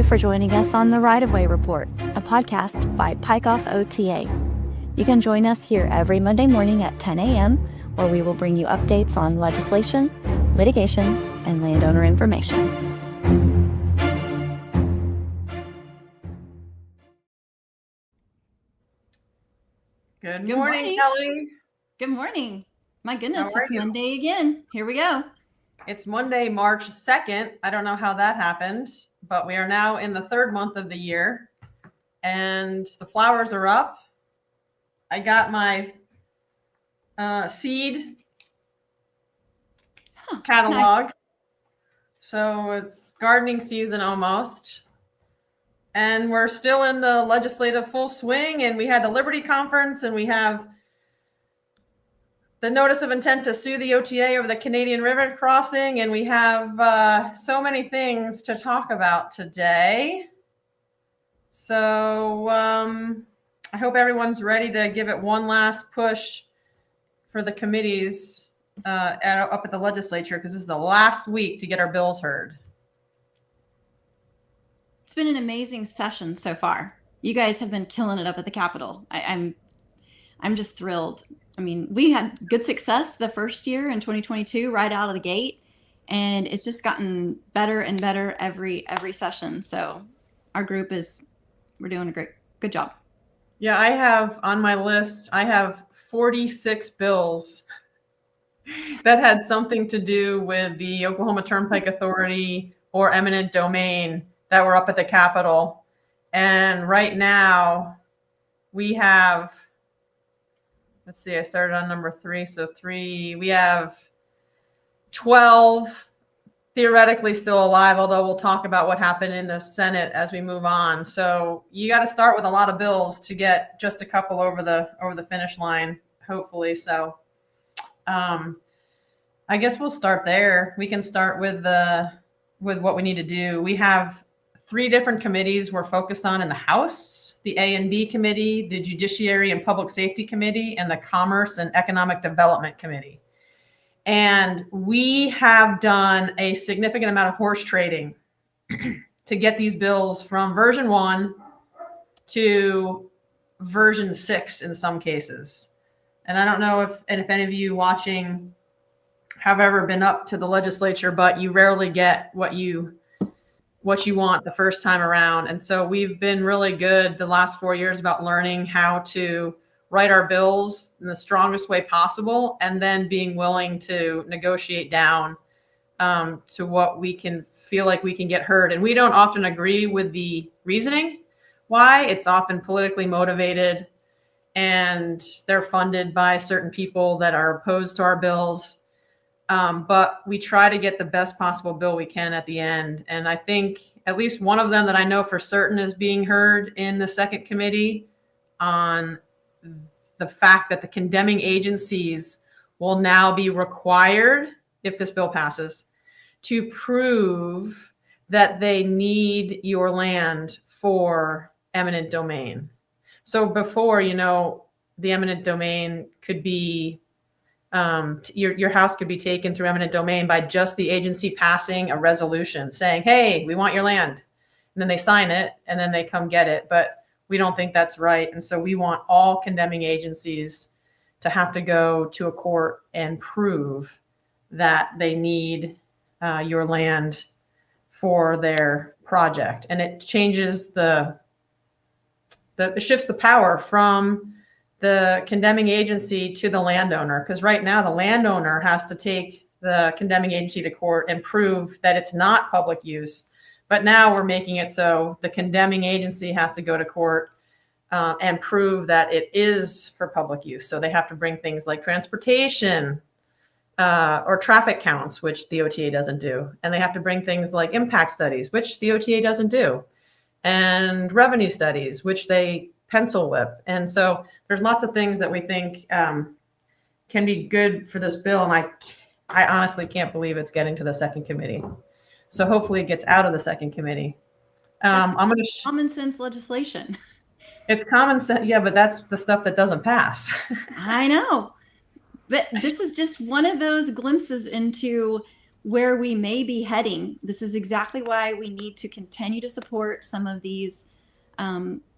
for joining us on the Right of Way Report, a podcast by Pykoff OTA. You can join us here every Monday morning at 10 a.m., where we will bring you updates on legislation, litigation, and landowner information. Good morning, Kelly. Good morning. My goodness, How are it's you? Monday again. Here we go. It's Monday, March 2nd. I don't know how that happened, but we are now in the third month of the year and the flowers are up. I got my seed catalog. Nice. So it's gardening season almost. And we're still in the legislative full swing, and we had the Liberty Conference, and we have the notice of intent to sue the OTA over the Canadian River crossing, and we have so many things to talk about today. So I hope everyone's ready to give it one last push for the committees up at the legislature, because this is the last week to get our bills heard. It's been an amazing session so far. You guys have been killing it up at the Capitol. I'm just thrilled. I mean, we had good success the first year in 2022 right out of the gate, and it's just gotten better and better every session. So our group we're doing a good job. Yeah, I have on my list, I have 46 bills that had something to do with the Oklahoma Turnpike Authority or eminent domain that were up at the Capitol. And right now we have, let's see, I started on number 3. So 3, we have 12 theoretically still alive, although we'll talk about what happened in the Senate as we move on. So you got to start with a lot of bills to get just a couple over the finish line, hopefully. So I guess we'll start there. We can start with what we need to do. We have 3 different committees we're focused on in the House: the A&B Committee, the Judiciary and Public Safety Committee, and the Commerce and Economic Development Committee. And we have done a significant amount of horse trading to get these bills from version 1 to version 6 in some cases. And I don't know if any of you watching have ever been up to the legislature, but you rarely get what you want the first time around. And so we've been really good the last 4 years about learning how to write our bills in the strongest way possible, and then being willing to negotiate down to what we can feel like we can get heard. And we don't often agree with the reasoning why. It's often politically motivated, and they're funded by certain people that are opposed to our bills. But we try to get the best possible bill we can at the end. And I think at least one of them that I know for certain is being heard in the second committee on the fact that the condemning agencies will now be required, if this bill passes, to prove that they need your land for eminent domain. So before, the eminent domain could be your house could be taken through eminent domain by just the agency passing a resolution saying, hey, we want your land. And then they sign it and then they come get it. But we don't think that's right. And so we want all condemning agencies to have to go to a court and prove that they need your land for their project. And it changes it shifts the power from the condemning agency to the landowner, because right now the landowner has to take the condemning agency to court and prove that it's not public use. But now we're making it so the condemning agency has to go to court and prove that it is for public use. So they have to bring things like transportation or traffic counts, which the OTA doesn't do. And they have to bring things like impact studies, which the OTA doesn't do, and revenue studies, which they pencil whip. And so there's lots of things that we think can be good for this bill. And I honestly can't believe it's getting to the second committee. So hopefully it gets out of the second committee. I'm going to common sense legislation. It's common sense. Yeah, but that's the stuff that doesn't pass. I know. But this is just one of those glimpses into where we may be heading. This is exactly why we need to continue to support some of these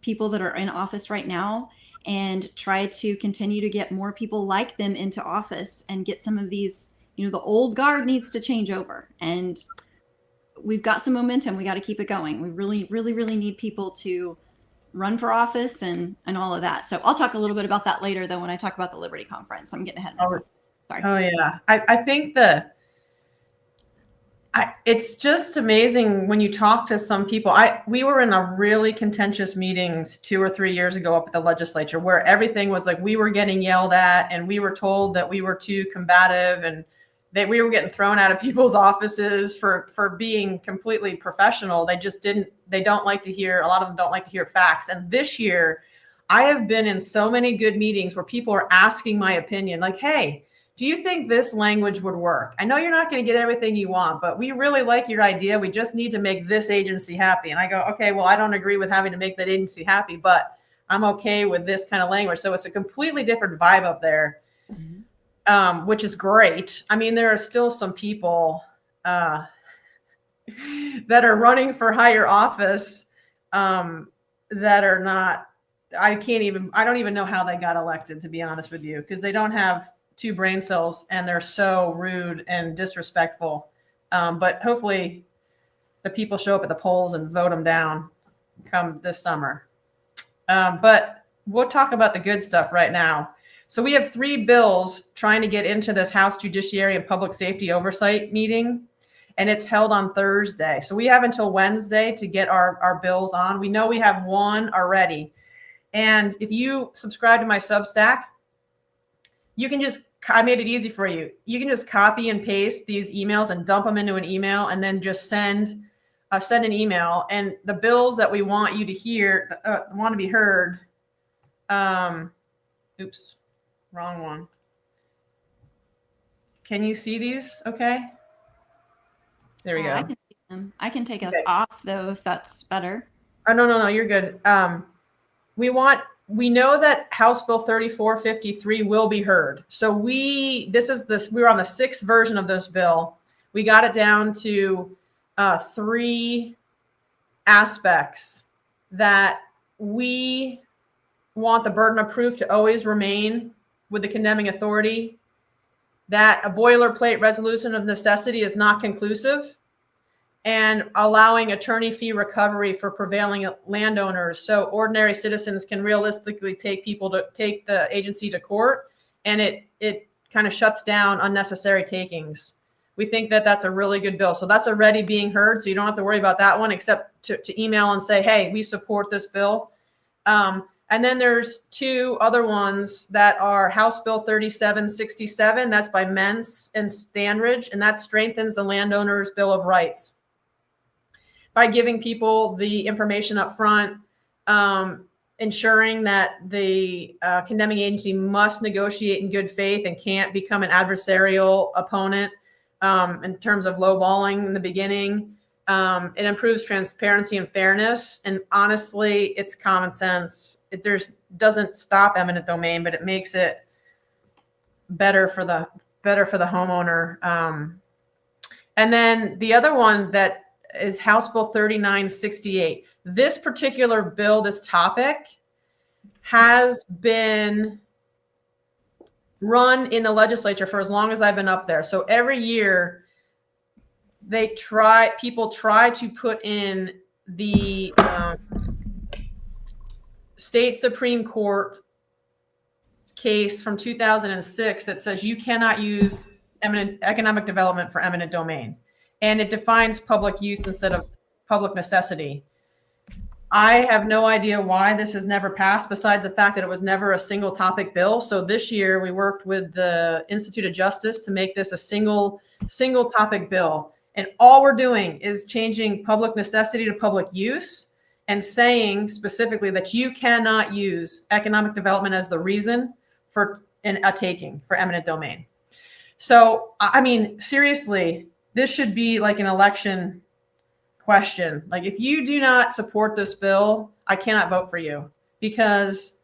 people that are in office right now, and try to continue to get more people like them into office and get some of these, the old guard needs to change over. And we've got some momentum. We got to keep it going. We really, really, really need people to run for office and all of that. So I'll talk a little bit about that later, though, when I talk about the Liberty Conference. I'm getting ahead of myself. Sorry. Oh yeah. I think it's just amazing when you talk to some people. We were in a really contentious meetings 2 or 3 years ago up at the legislature, where everything was like, we were getting yelled at and we were told that we were too combative, and that we were getting thrown out of people's offices for being completely professional. They don't like to hear, a lot of them don't like to hear facts. And this year I have been in so many good meetings where people are asking my opinion, like, hey, do you think this language would work? I know you're not going to get everything you want, but we really like your idea. We just need to make this agency happy. And I go, okay, well, I don't agree with having to make that agency happy, but I'm okay with this kind of language. So it's a completely different vibe up there, which is great. I mean, there are still some people that are running for higher office that are not, I don't even know how they got elected, to be honest with you, because they don't have 2 brain cells and they're so rude and disrespectful. But hopefully the people show up at the polls and vote them down come this summer. But we'll talk about the good stuff right now. So we have 3 bills trying to get into this House Judiciary and Public Safety Oversight meeting, and it's held on Thursday. So we have until Wednesday to get our bills on. We know we have 1 already. And if you subscribe to my Substack, you can I made it easy for you. You can just copy and paste these emails and dump them into an email, and then just send an email. And the bills that we want you to hear, want to be heard. Oops, wrong one. Can you see these? Okay. There we go. I can see them. I can take us off, though, if that's better. Oh, no, you're good. We know that House Bill 3453 will be heard. So we were on the 6th version of this bill. We got it down to 3 aspects that we want the burden of proof to always remain with the condemning authority, that a boilerplate resolution of necessity is not conclusive, and allowing attorney fee recovery for prevailing landowners, so ordinary citizens can realistically take the agency to court, and it kind of shuts down unnecessary takings. We think that that's a really good bill. So that's already being heard, so you don't have to worry about that one, except to email and say, hey, we support this bill. And then there's 2 other ones that are House Bill 3767. That's by Mentz and Standridge, and that strengthens the landowner's Bill of Rights by giving people the information up front, ensuring that the condemning agency must negotiate in good faith and can't become an adversarial opponent in terms of lowballing in the beginning. It improves transparency and fairness. And honestly, it's common sense. It doesn't stop eminent domain, but it makes it better for the homeowner. And then the other one that is House Bill 3968. This particular bill, this topic, has been run in the legislature for as long as I've been up there. So every year people try to put in the state Supreme Court case from 2006 that says you cannot use economic development for eminent domain. And it defines public use instead of public necessity. I have no idea why this has never passed, besides the fact that it was never a single topic bill. So this year we worked with the Institute of Justice to make this a single topic bill. And all we're doing is changing public necessity to public use and saying specifically that you cannot use economic development as the reason for a taking for eminent domain. So, I mean, seriously, this should be like an election question. Like, if you do not support this bill, I cannot vote for you, because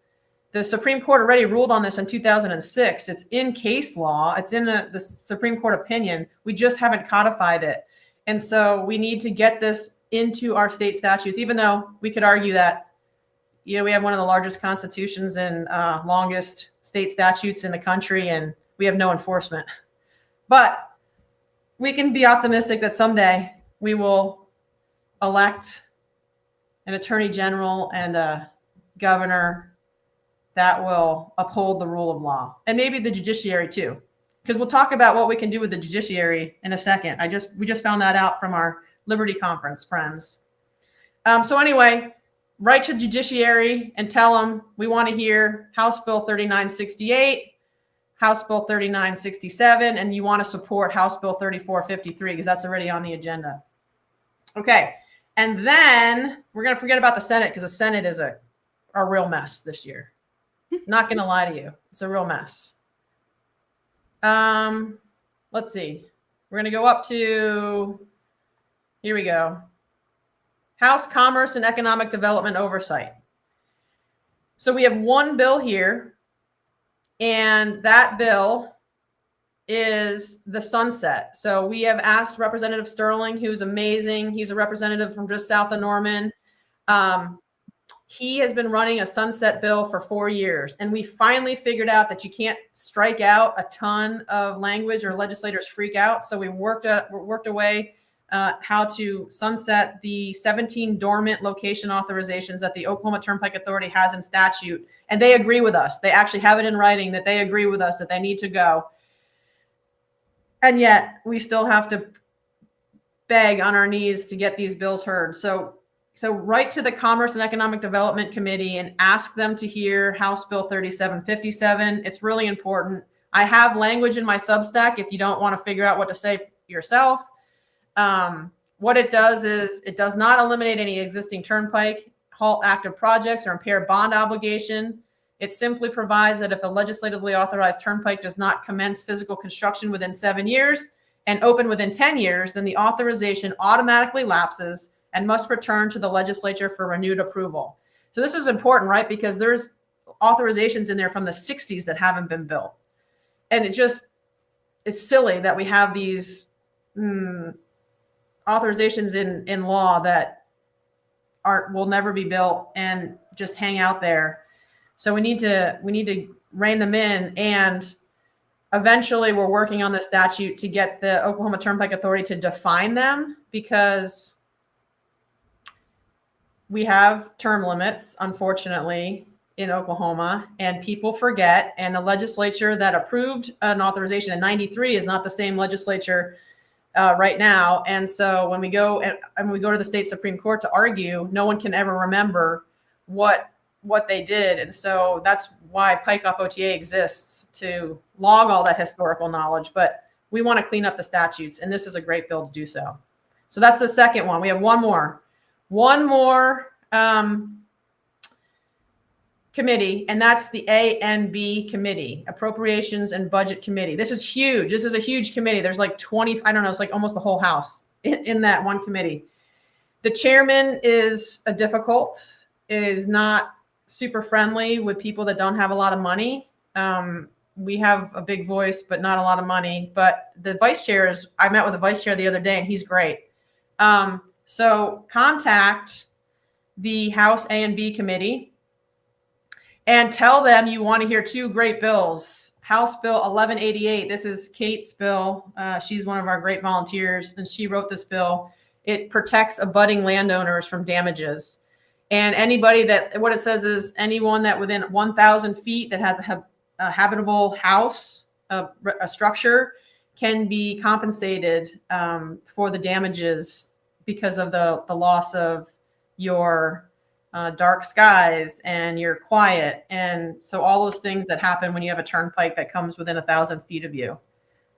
The Supreme Court already ruled on this in 2006. It's in case law. It's in the Supreme Court opinion. We just haven't codified it. And so we need to get this into our state statutes, even though we could argue that, you know, we have one of the largest constitutions and longest state statutes in the country, and we have no enforcement. But we can be optimistic that someday we will elect an attorney general and a governor that will uphold the rule of law, and maybe the judiciary too, because we'll talk about what we can do with the judiciary in a second. We just found that out from our Liberty Conference friends. So anyway, write to judiciary and tell them we want to hear House Bill 3968, House Bill 3967, and you want to support House Bill 3453 because that's already on the agenda. Okay, and then we're going to forget about the Senate because the Senate is a real mess this year. Not going to lie to you. It's a real mess. Let's see. We're going to go up to, here we go. House Commerce and Economic Development Oversight. So we have one bill here, and that bill is the sunset. So we have asked Representative Sterling, who's amazing. He's a representative from just south of Norman. He has been running a sunset bill for 4 years, and we finally figured out that you can't strike out a ton of language or legislators freak out. So we worked away how to sunset the 17 dormant location authorizations that the Oklahoma Turnpike Authority has in statute, and they agree with us. They actually have it in writing that they agree with us that they need to go. And yet we still have to beg on our knees to get these bills heard. So write to the Commerce and Economic Development Committee and ask them to hear House Bill 3757. It's really important. I have language in my Substack if you don't want to figure out what to say yourself. What it does is it does not eliminate any existing turnpike, halt active projects, or impair bond obligation. It simply provides that if a legislatively authorized turnpike does not commence physical construction within 7 years and open within 10 years, then the authorization automatically lapses and must return to the legislature for renewed approval. So this is important, right? Because there's authorizations in there from the 60s that haven't been built. And it's silly that we have these authorizations in law that will never be built and just hang out there. So we need to rein them in, and eventually we're working on the statute to get the Oklahoma Turnpike Authority to define them, because we have term limits, unfortunately, in Oklahoma, and people forget. And the legislature that approved an authorization in '93 is not the same legislature right now. And so when we go to the state Supreme Court to argue, no one can ever remember what they did. And so that's why Pike Off OTA exists, to log all that historical knowledge. But we want to clean up the statutes, and this is a great bill to do so. So that's the second one. We have one more committee, and that's the A&B committee, Appropriations and Budget Committee. This is huge. This is a huge committee. There's like 20, I don't know, it's like almost the whole house in that one committee. The chairman is difficult. It is not super friendly with people that don't have a lot of money. We have a big voice, but not a lot of money. But the vice chair I met with the vice chair the other day, and he's great. So contact the House A&B committee and tell them you want to hear two great bills. House Bill 1188. This is Kate's bill. She's one of our great volunteers, and she wrote this bill. It protects abutting landowners from damages. And anybody what it says is anyone that within 1,000 feet that has a habitable house, a structure, can be compensated for the damages because of the loss of your dark skies and your quiet. And so all those things that happen when you have a turnpike that comes within 1,000 feet of you.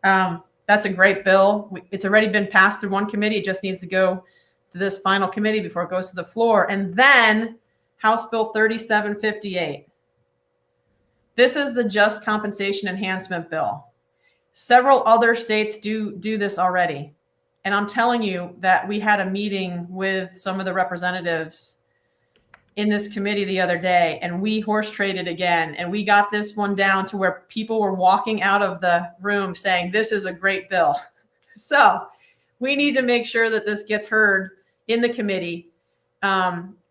That's a great bill. It's already been passed through one committee. It just needs to go to this final committee before it goes to the floor. And then House Bill 3758. This is the Just Compensation Enhancement Bill. Several other states do this already. And I'm telling you that we had a meeting with some of the representatives in this committee the other day, and we horse traded again, and we got this one down to where people were walking out of the room saying, this is a great bill. So we need to make sure that this gets heard in the committee.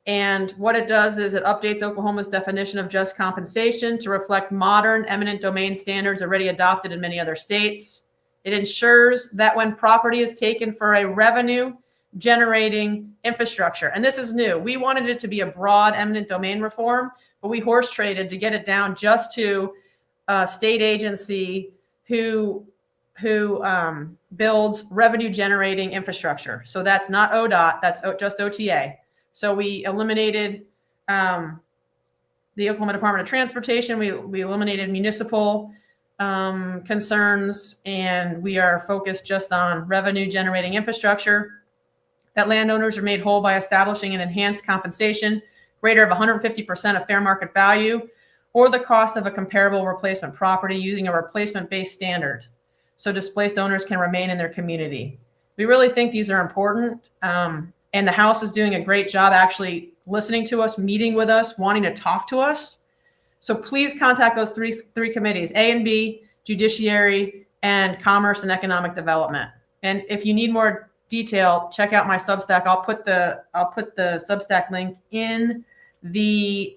And what it does is it updates Oklahoma's definition of just compensation to reflect modern eminent domain standards already adopted in many other states. It ensures that when property is taken for a revenue generating infrastructure, and this is new, we wanted it to be a broad eminent domain reform, but we horse traded to get it down just to a state agency who builds revenue generating infrastructure. So that's not ODOT, that's just OTA. So we eliminated the Oklahoma Department of Transportation. We eliminated municipal concerns, and we are focused just on revenue generating infrastructure. That landowners are made whole by establishing an enhanced compensation greater of 150% of fair market value or the cost of a comparable replacement property using a replacement-based standard, so displaced owners can remain in their community. We really think these are important, and the House is doing a great job actually listening to us, meeting with us, wanting to talk to us. So please contact those three committees, A and B, Judiciary, and Commerce and Economic Development. And if you need more detail, check out my Substack. I'll put the Substack link in the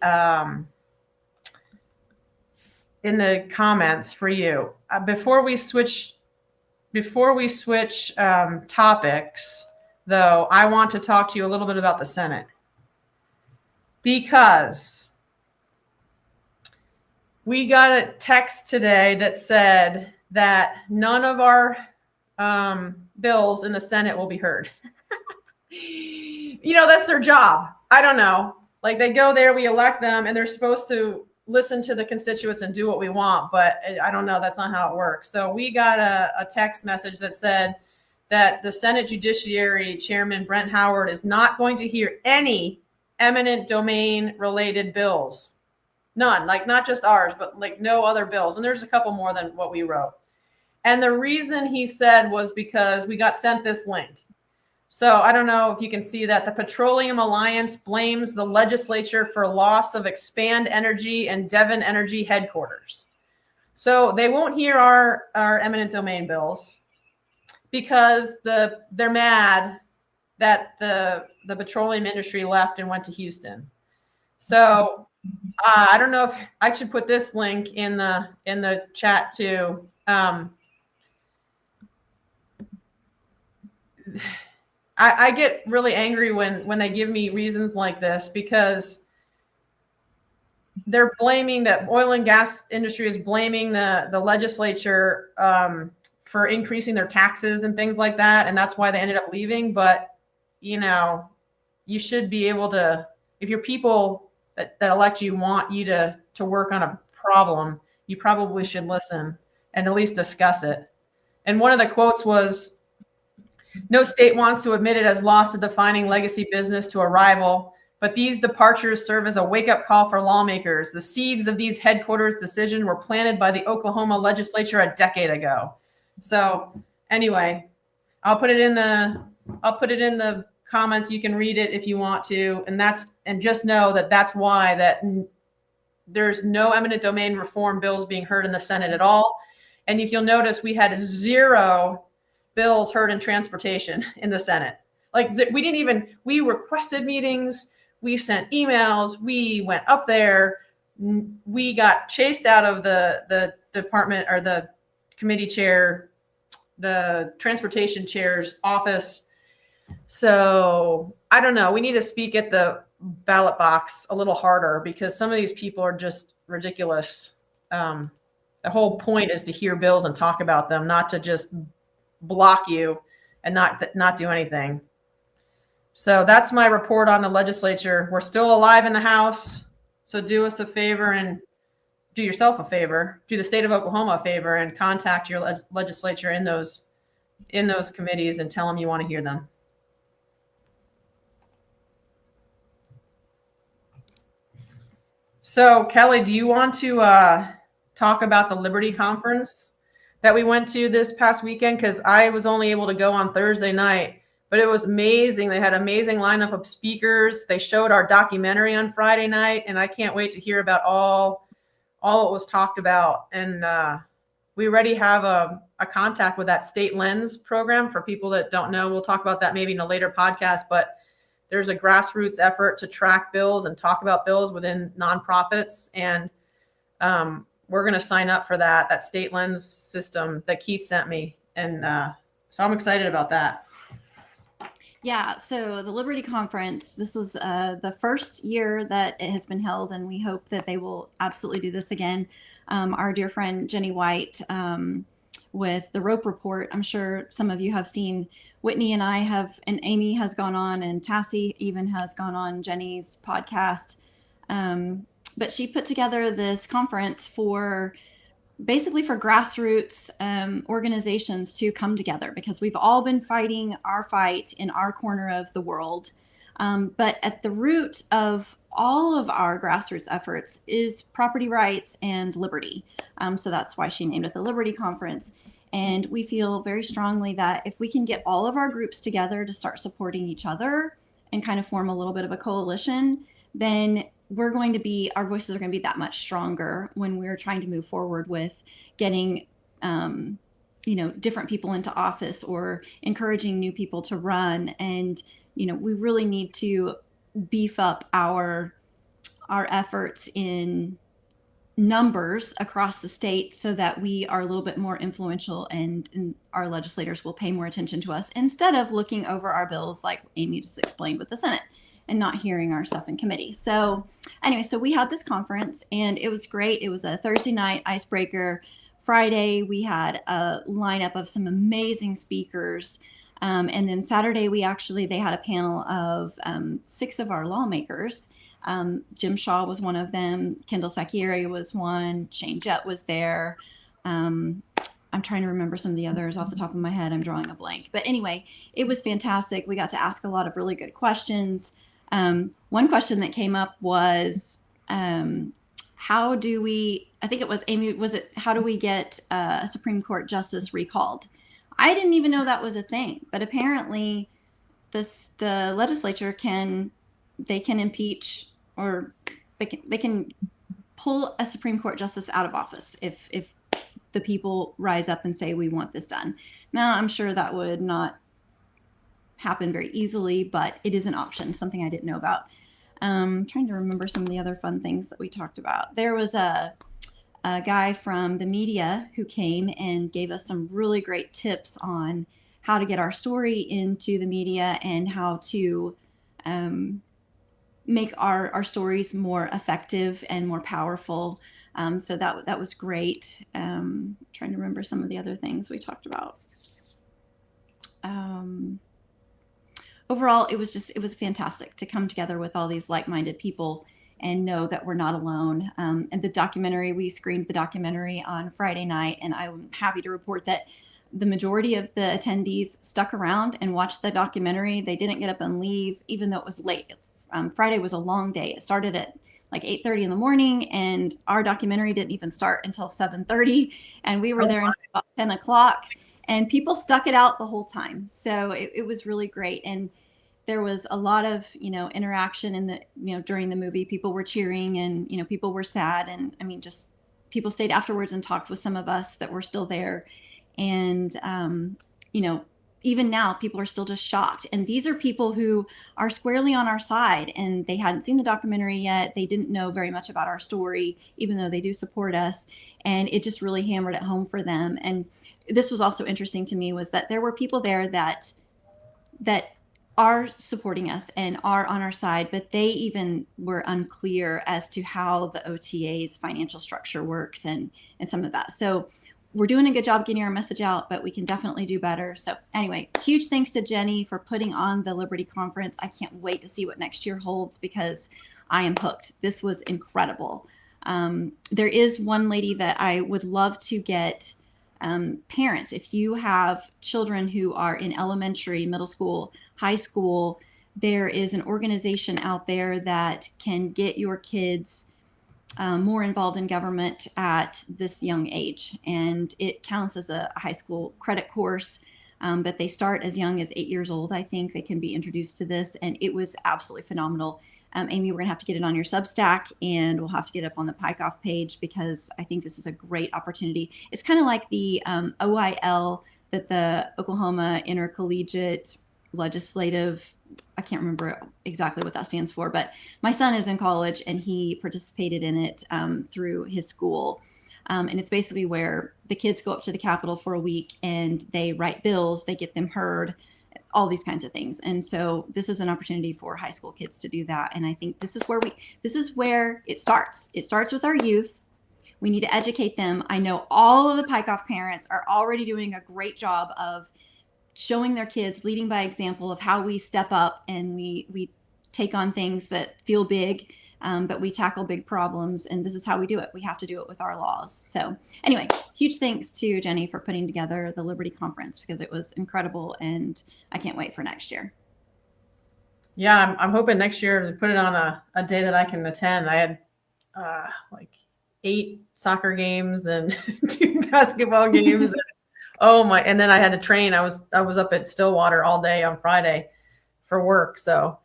comments for you. Before we switch topics, though, I want to talk to you a little bit about the Senate, because we got a text today that said that none of our bills in the Senate will be heard. That's their job. I don't know. Like, they go there, we elect them, and they're supposed to listen to the constituents and do what we want. But I don't know. That's not how it works. So we got a text message that said that the Senate Judiciary Chairman Brent Howard is not going to hear any eminent domain related bills. None, like not just ours, but like no other bills. And there's a couple more than what we wrote. And the reason he said was because we got sent this link. So I don't know if you can see that. The Petroleum Alliance blames the legislature for loss of Expand Energy and Devon Energy headquarters. So they won't hear our eminent domain bills because they're mad that the petroleum industry left and went to Houston. So I don't know if I should put this link in the chat too. I get really angry when they give me reasons like this, because they're blaming the oil and gas industry is blaming the legislature for increasing their taxes and things like that. And that's why they ended up leaving. But, you should be able to, if your people that elect you want you to work on a problem, you probably should listen and at least discuss it. And one of the quotes was, "No state wants to admit it has lost a defining legacy business to a rival, but these departures serve as a wake-up call for lawmakers. The seeds of these headquarters decisions were planted by the Oklahoma legislature a decade ago." So anyway, I'll put it in the comments. You can read it if you want to, and just know that that's why that there's no eminent domain reform bills being heard in the Senate at all. And if you'll notice, we had 0 bills heard in transportation in the Senate. Like, we requested meetings, we sent emails, we went up there, we got chased out of the department or the committee chair, the transportation chair's office. So I don't know. We need to speak at the ballot box a little harder, because some of these people are just ridiculous. The whole point is to hear bills and talk about them, not to just block you and not do anything. So that's my report on the legislature. We're still alive in the House. So do us a favor and do yourself a favor, do the state of Oklahoma a favor, and contact your legislature in those committees and tell them you want to hear them. So Kelly, do you want to talk about the Liberty Conference that we went to this past weekend? Because I was only able to go on Thursday night, But it was amazing. They had an amazing lineup of speakers. They showed our documentary on Friday night, and I can't wait to hear about all it was talked about. And we already have a contact with that State Lens program. For people that don't know, we'll talk about that maybe in a later podcast, but there's a grassroots effort to track bills and talk about bills within nonprofits. And we're going to sign up for that State Lens system that Keith sent me. And so I'm excited about that. Yeah, so the Liberty Conference, this was the first year that it has been held, and we hope that they will absolutely do this again. Our dear friend Jenny White with the Rope Report, I'm sure some of you have seen. Whitney and I have, and Amy has gone on, and Tassie even has gone on Jenny's podcast. But she put together this conference for basically for grassroots organizations to come together, because we've all been fighting our fight in our corner of the world. But at the root of all of our grassroots efforts is property rights and liberty. So that's why she named it the Liberty Conference. And we feel very strongly that if we can get all of our groups together to start supporting each other and kind of form a little bit of a coalition, then we're going to be, our voices are going to be that much stronger when we're trying to move forward with getting, different people into office or encouraging new people to run. And, we really need to beef up our efforts in numbers across the state so that we are a little bit more influential, and our legislators will pay more attention to us instead of looking over our bills like Amy just explained with the Senate and not hearing our stuff in committee. So anyway, so we had this conference and it was great. It was a Thursday night icebreaker. Friday, we had a lineup of some amazing speakers. And then Saturday, they had a panel of 6 of our lawmakers. Jim Shaw was one of them. Kendall Sacchieri was one. Shane Jett was there. I'm trying to remember some of the others off the top of my head. I'm drawing a blank. But anyway, it was fantastic. We got to ask a lot of really good questions. One question that came up was, how do we, I think it was Amy, how do we get a Supreme Court justice recalled? I didn't even know that was a thing, but apparently the legislature can impeach, or they can pull a Supreme Court justice out of office if the people rise up and say, we want this done. Now, I'm sure that would not happen very easily, but it is an option, something I didn't know about. Trying to remember some of the other fun things that we talked about. There was a guy from the media who came and gave us some really great tips on how to get our story into the media and how to make our stories more effective and more powerful. So that was great. Trying to remember some of the other things we talked about. Overall, it was fantastic to come together with all these like-minded people and know that we're not alone. And the documentary, we screened the documentary on Friday night, and I'm happy to report that the majority of the attendees stuck around and watched the documentary. They didn't get up and leave, even though it was late. Friday was a long day. It started at like 8:30 in the morning, and our documentary didn't even start until 7:30, and we were there until about 10 o'clock, and people stuck it out the whole time. So it was really great. And there was a lot of, interaction in the, during the movie. People were cheering, and, people were sad. And I mean, just people stayed afterwards and talked with some of us that were still there. And, even now people are still just shocked. And these are people who are squarely on our side, and they hadn't seen the documentary yet. They didn't know very much about our story, even though they do support us. And it just really hammered it home for them. And this was also interesting to me, was that there were people there that are supporting us and are on our side, but they even were unclear as to how the OTA's financial structure works and some of that. So we're doing a good job getting our message out, but we can definitely do better. So anyway, huge thanks to Jenny for putting on the Liberty Conference. I can't wait to see what next year holds, because I am hooked. This was incredible. There is one lady that I would love to get parents. If you have children who are in elementary, middle school, high school, there is an organization out there that can get your kids more involved in government at this young age. And it counts as a high school credit course. But they start as young as 8 years old. I think they can be introduced to this, and it was absolutely phenomenal. Amy, we're gonna have to get it on your Substack, and we'll have to get it up on the Pike Off page, because I think this is a great opportunity. It's kind of like the OIL that the Oklahoma Intercollegiate Legislative, I can't remember exactly what that stands for, but my son is in college and he participated in it through his school. And it's basically where the kids go up to the Capitol for a week and they write bills, they get them heard, all these kinds of things. And so this is an opportunity for high school kids to do that. And I think this is where it starts. It starts with our youth. We need to educate them. I know all of the Pike Off parents are already doing a great job of showing their kids, leading by example of how we step up and we take on things that feel big, but we tackle big problems. And this is how we do it. We have to do it with our laws. So anyway, huge thanks to Jenny for putting together the Liberty Conference, because it was incredible. And I can't wait for next year. Yeah, I'm hoping next year to put it on a day that I can attend. I had like 8 soccer games and 2 basketball games. Oh my! And then I had to train. I was up at Stillwater all day on Friday for work. So,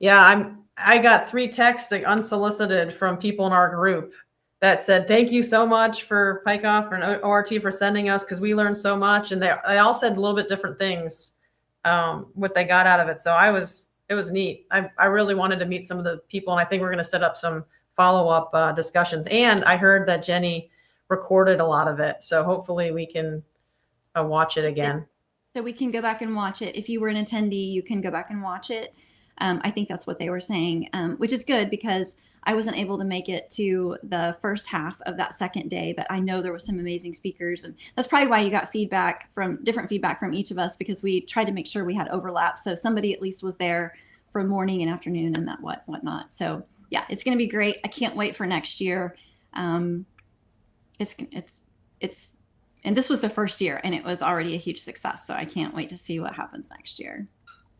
yeah, I got 3 texts unsolicited from people in our group that said, "Thank you so much for Pike Off and ORT for sending us, because we learned so much." And they all said a little bit different things, what they got out of it. So it was neat. I really wanted to meet some of the people, and I think we're going to set up some follow-up discussions. And I heard that Jenny recorded a lot of it, so hopefully we can watch it again. So we can go back and watch it. If you were an attendee, you can go back and watch it. I think that's what they were saying, which is good, because I wasn't able to make it to the first half of that second day, but I know there was some amazing speakers, and that's probably why you got different feedback from each of us, because we tried to make sure we had overlap. So somebody at least was there for morning and afternoon and whatnot. So yeah, it's going to be great. I can't wait for next year. And this was the first year, and it was already a huge success. So I can't wait to see what happens next year.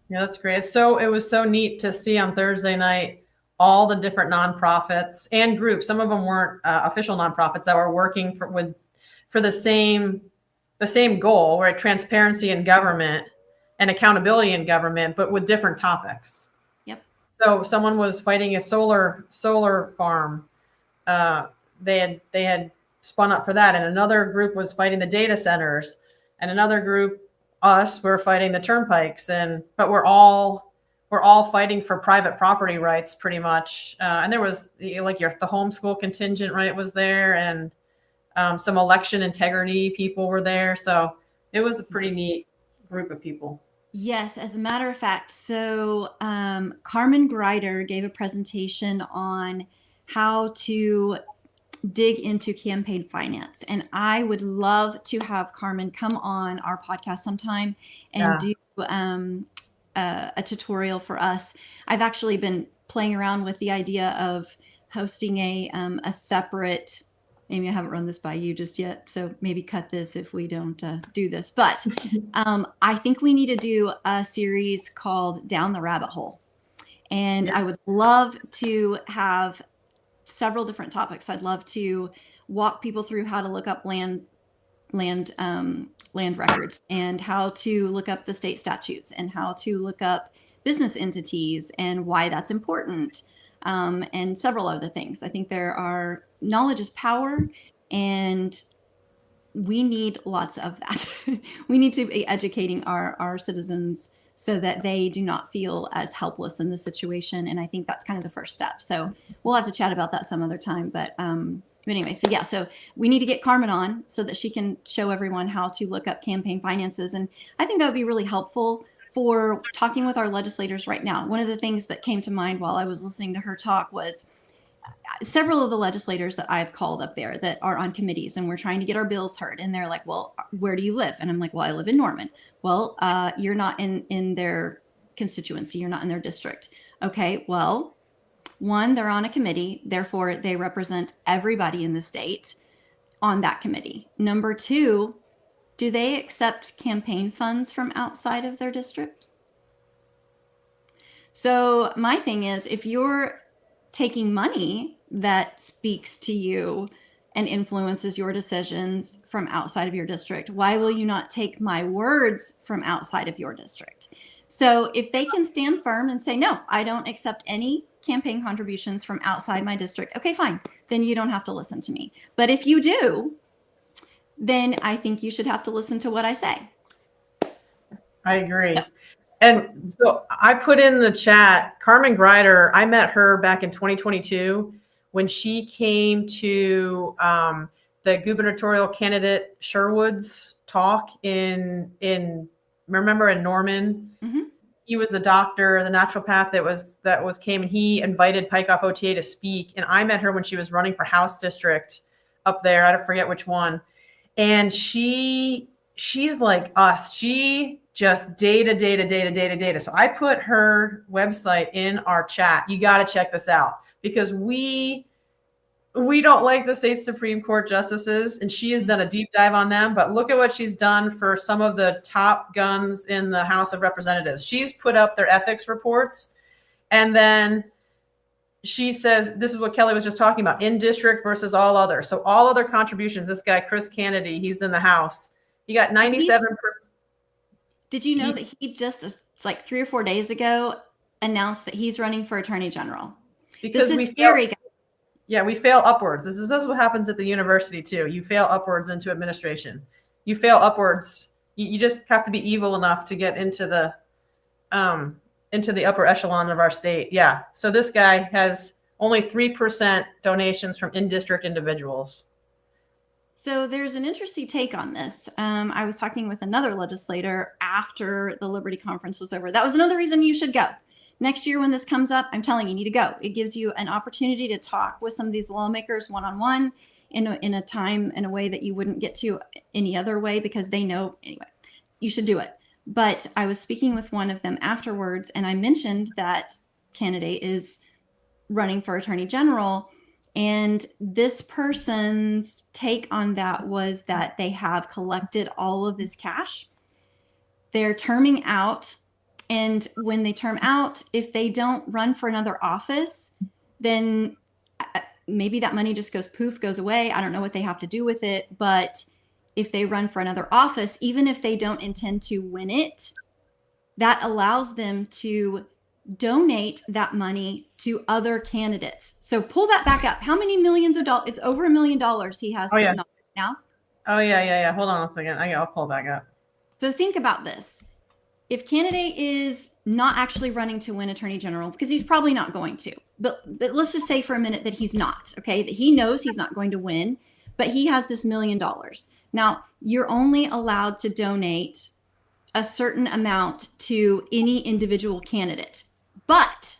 Yeah, that's great. So it was so neat to see on Thursday night all the different nonprofits and groups. Some of them weren't official nonprofits that were working for the same goal, right? Transparency in government and accountability in government, but with different topics. Yep. So someone was fighting a solar farm. They had spun up for that, and another group was fighting the data centers, and another group, us, were fighting the turnpikes. But we're all fighting for private property rights, pretty much. And there was the homeschool contingent, right, was there, and some election integrity people were there. So it was a pretty neat group of people. Yes, as a matter of fact. So Carmen Greider gave a presentation on how to dig into campaign finance. And I would love to have Carmen come on our podcast sometime and do a tutorial for us. I've actually been playing around with the idea of hosting a separate, Amy, I haven't run this by you just yet, so maybe cut this if we don't do this. But I think we need to do a series called Down the Rabbit Hole. And I would love to have several different topics. I'd love to walk people through how to look up land records, and how to look up the state statutes, and how to look up business entities and why that's important, and several other things. I think knowledge is power, and we need lots of that. We need to be educating our citizens so that they do not feel as helpless in the situation. And I think that's kind of the first step. So we'll have to chat about that some other time. But anyway, so we need to get Carmen on so that she can show everyone how to look up campaign finances. And I think that would be really helpful for talking with our legislators right now. One of the things that came to mind while I was listening to her talk was several of the legislators that I've called up there that are on committees, and we're trying to get our bills heard. And they're like, well, where do you live? And I'm like, well, I live in Norman. Well, you're not in their constituency. You're not in their district. Okay, well, one, they're on a committee. Therefore, they represent everybody in the state on that committee. Number two, do they accept campaign funds from outside of their district? So my thing is, if you're taking money that speaks to you and influences your decisions from outside of your district? Why will you not take my words from outside of your district? So if they can stand firm and say, no, I don't accept any campaign contributions from outside my district, okay, fine. Then you don't have to listen to me. But if you do, then I think you should have to listen to what I say. I agree. And so I put in the chat, Carmen Greider, I met her back in 2022 when she came to the gubernatorial candidate Sherwood's talk in remember in Norman. Mm-hmm. He was the doctor, the naturopath that came, and he invited Pike Off OTA to speak. And I met her when she was running for House District up there. I don't forget which one. And she's like us. She just data. So I put her website in our chat. You got to check this out because we don't like the state Supreme Court justices, and she has done a deep dive on them. But look at what she's done for some of the top guns in the House of Representatives. She's put up their ethics reports, and then she says, this is what Kelly was just talking about, in district versus all other. So all other contributions, this guy, Chris Kennedy, he's in the House. He got 97%. Did you know that he just like 3 or 4 days ago announced that he's running for Attorney General? Because this is scary, guys. Yeah, we fail upwards. This is what happens at the university too. You fail upwards into administration. You fail upwards. You just have to be evil enough to get into the upper echelon of our state. Yeah. So this guy has only 3% donations from in-district individuals. So there's an interesting take on this. I was talking with another legislator after the Liberty Conference was over. That was another reason you should go. Next year when this comes up, I'm telling you, you need to go. It gives you an opportunity to talk with some of these lawmakers one-on-one in a time, in a way that you wouldn't get to any other way because they know, anyway, you should do it. But I was speaking with one of them afterwards, and I mentioned that candidate is running for Attorney General. And this person's take on that was that they have collected all of this cash. They're terming out. And when they term out, if they don't run for another office, then maybe that money just goes poof, goes away. I don't know what they have to do with it. But if they run for another office, even if they don't intend to win it, that allows them to donate that money to other candidates. So pull that back up. How many millions of dollars? It's over $1 million he has now. Oh, yeah. Hold on a second. I'll pull back up. So think about this. If candidate is not actually running to win Attorney General, because he's probably not going to, but let's just say for a minute that he's not, okay, that he knows he's not going to win, but he has this $1 million. Now, you're only allowed to donate a certain amount to any individual candidate. But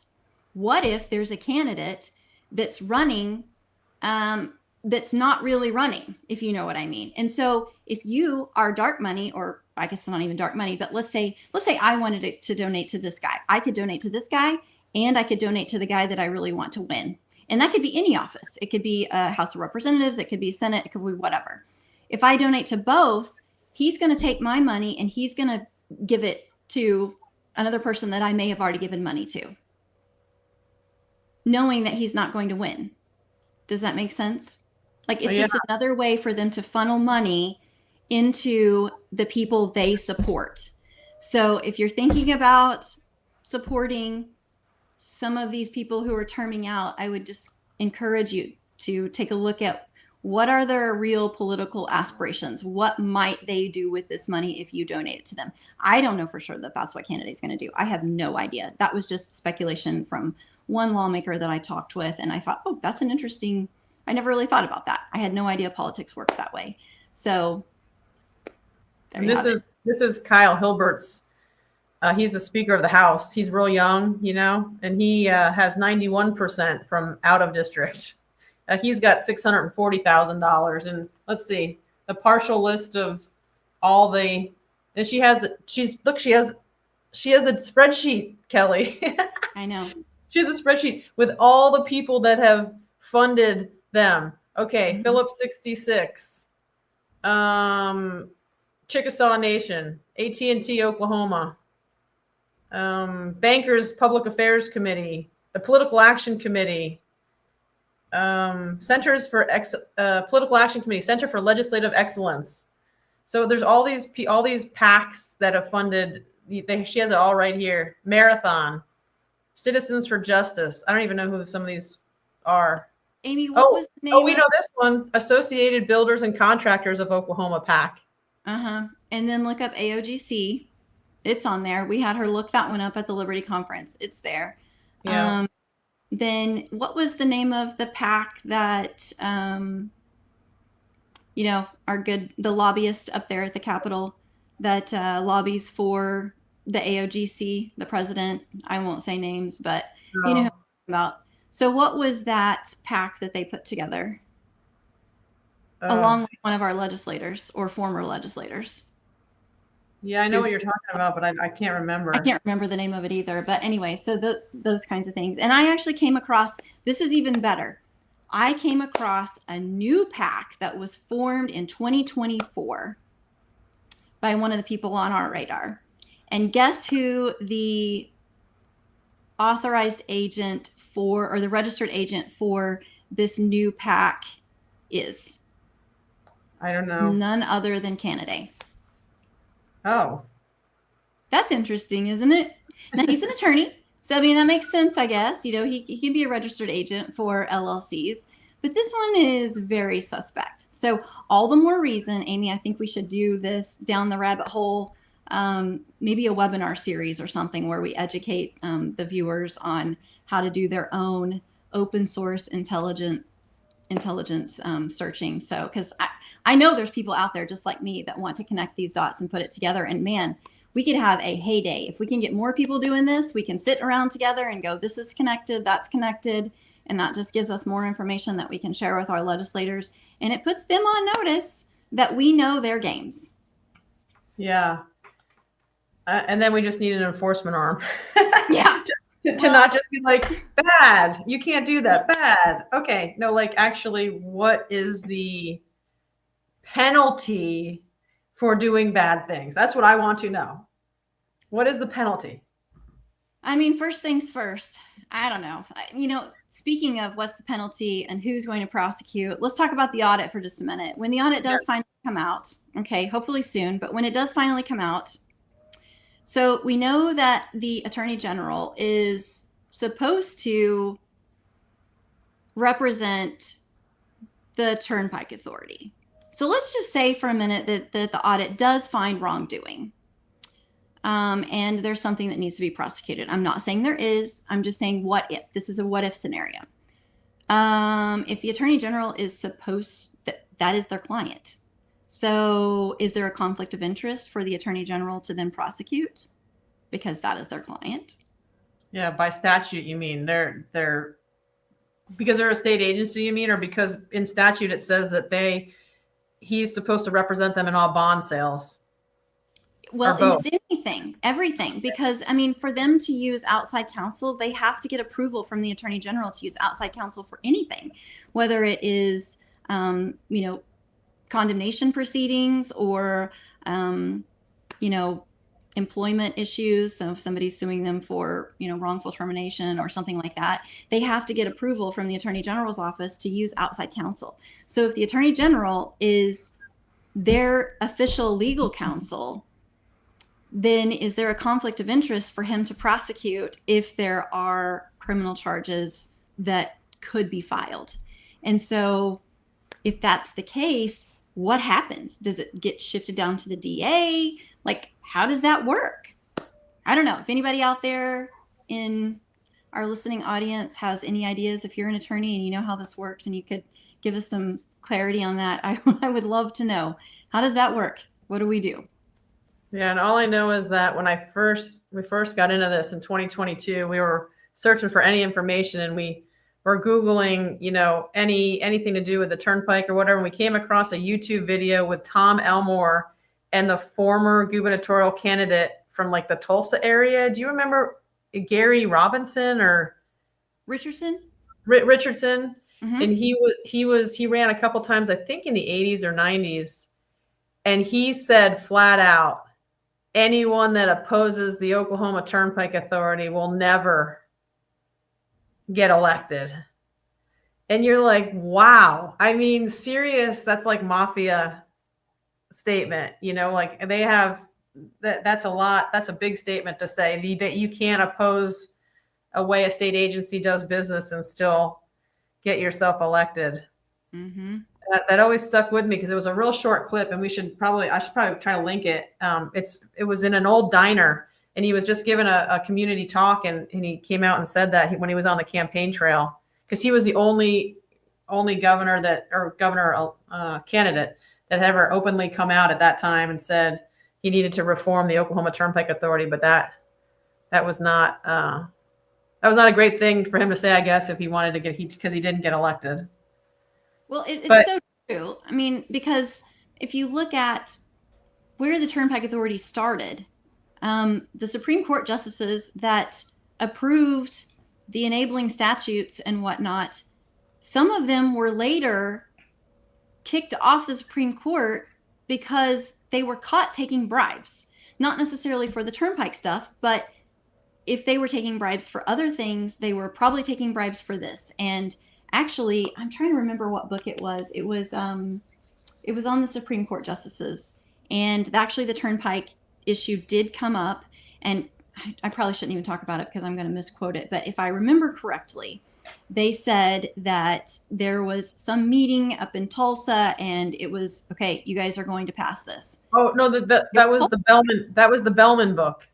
what if there's a candidate that's running that's not really running, if you know what I mean? And so if you are dark money, or I guess it's not even dark money, but let's say I wanted to donate to this guy. I could donate to this guy, and I could donate to the guy that I really want to win. And that could be any office. It could be a House of Representatives. It could be Senate. It could be whatever. If I donate to both, he's going to take my money and he's going to give it to another person that I may have already given money to, knowing that he's not going to win. Does that make sense? Like, it's just another way for them to funnel money into the people they support. So if you're thinking about supporting some of these people who are terming out, I would just encourage you to take a look at what are their real political aspirations. What might they do with this money if you donate it to them? I don't know for sure that that's what candidate's going to do. I have no idea. That was just speculation from one lawmaker that I talked with, and I thought, oh, that's an interesting, I never really thought about that. I had no idea politics worked that way. So this is Kyle Hilbert's. He's a Speaker of the House. He's real young, and he has 91% from out of district. He's got $640,000. And let's see the partial list of all the. And she has a spreadsheet, Kelly. I know. She has a spreadsheet with all the people that have funded them. Okay, Phillips 66, Chickasaw Nation, AT&T Oklahoma, Bankers Public Affairs Committee, the Political Action Committee, Centers for Political Action Committee, Center for Legislative Excellence. So there's all these PACs that have funded. She has it all right here. Marathon, Citizens for Justice. I don't even know who some of these are. Amy, what was the name? Oh, we know this one. Associated Builders and Contractors of Oklahoma PAC. And then look up AOGC. It's on there. We had her look that one up at the Liberty Conference. It's there. Yeah. Then what was the name of the PAC that, the lobbyist up there at the Capitol that lobbies for the AOGC, the president? I won't say names, but you know who I'm talking about. So what was that PAC that they put together along with one of our legislators or former legislators? Yeah, I know what you're talking about, but I can't remember. I can't remember the name of it either. But anyway, so those kinds of things. And I actually came across, this is even better. I came across a new PAC that was formed in 2024 by one of the people on our radar. And guess who the authorized agent for, or the registered agent for this new PAC is? I don't know. None other than Canada. Oh. That's interesting, isn't it? Now, he's an attorney. So, I mean, that makes sense, I guess. He can be a registered agent for LLCs. But this one is very suspect. So all the more reason, Amy, I think we should do this down the rabbit hole, maybe a webinar series or something where we educate the viewers on how to do their own open source intelligence searching. So, because I know there's people out there just like me that want to connect these dots and put it together. And man, we could have a heyday. If we can get more people doing this, we can sit around together and go, this is connected, that's connected. And that just gives us more information that we can share with our legislators. And it puts them on notice that we know their games. Yeah. And then we just need an enforcement arm. Yeah. to not just be like, bad, you can't do that, bad. Okay. No, like actually, what is the penalty for doing bad things? That's what I want to know. What is the penalty? I mean, first things first. I don't know. Speaking of what's the penalty and who's going to prosecute, let's talk about the audit for just a minute. When the audit does finally come out, okay, hopefully soon, but when it does finally come out, so we know that the Attorney General is supposed to represent the Turnpike Authority. So let's just say for a minute that the audit does find wrongdoing. And there's something that needs to be prosecuted. I'm not saying there is. I'm just saying what if. This is a what if scenario. If the Attorney General is supposed that is their client. So is there a conflict of interest for the Attorney General to then prosecute because that is their client? Yeah, by statute, you mean they're because they're a state agency, you mean, or because in statute it says that he's supposed to represent them in all bond sales? Well, it's everything, because I mean, for them to use outside counsel, they have to get approval from the Attorney General to use outside counsel for anything, whether it is, condemnation proceedings or, employment issues. So if somebody's suing them for, wrongful termination or something like that, they have to get approval from the Attorney General's office to use outside counsel. So if the Attorney General is their official legal counsel, then is there a conflict of interest for him to prosecute if there are criminal charges that could be filed? And so if that's the case, what happens? Does it get shifted down to the DA? Like, how does that work? I don't know. If anybody out there in our listening audience has any ideas, if you're an attorney and you know how this works and you could give us some clarity on that, I would love to know. How does that work? What do we do? Yeah, and all I know is that when we first got into this in 2022, we were searching for any information and we were Googling, anything to do with the Turnpike or whatever. And we came across a YouTube video with Tom Elmore and the former gubernatorial candidate from like the Tulsa area. Do you remember Gary Robinson or Richardson? Richardson. Mm-hmm. And he ran a couple times, I think in the 80s or 90s. And he said flat out, anyone that opposes the Oklahoma Turnpike Authority will never get elected. And you're like, wow. I mean, serious, that's like mafia statement, like they have that's a lot. That's a big statement to say that you can't oppose a way a state agency does business and still get yourself elected. Mm-hmm. That always stuck with me because it was a real short clip, and I should probably try to link it. It was in an old diner, and he was just giving a community talk, and he came out and said that when he was on the campaign trail, because he was the only governor candidate that had ever openly come out at that time and said he needed to reform the Oklahoma Turnpike Authority. But that was not a great thing for him to say, I guess, if he wanted to because he didn't get elected. Well, it's so true. I mean, because if you look at where the Turnpike Authority started, the Supreme Court justices that approved the enabling statutes and whatnot, some of them were later kicked off the Supreme Court because they were caught taking bribes. Not necessarily for the Turnpike stuff, but if they were taking bribes for other things, they were probably taking bribes for this. And actually, I'm trying to remember what book it was. It was on the Supreme Court justices, and actually the Turnpike issue did come up. And I probably shouldn't even talk about it because I'm going to misquote it. But if I remember correctly, they said that there was some meeting up in Tulsa, and it was, okay, you guys are going to pass this. Oh no, that was the Bellman. That was the Bellman book.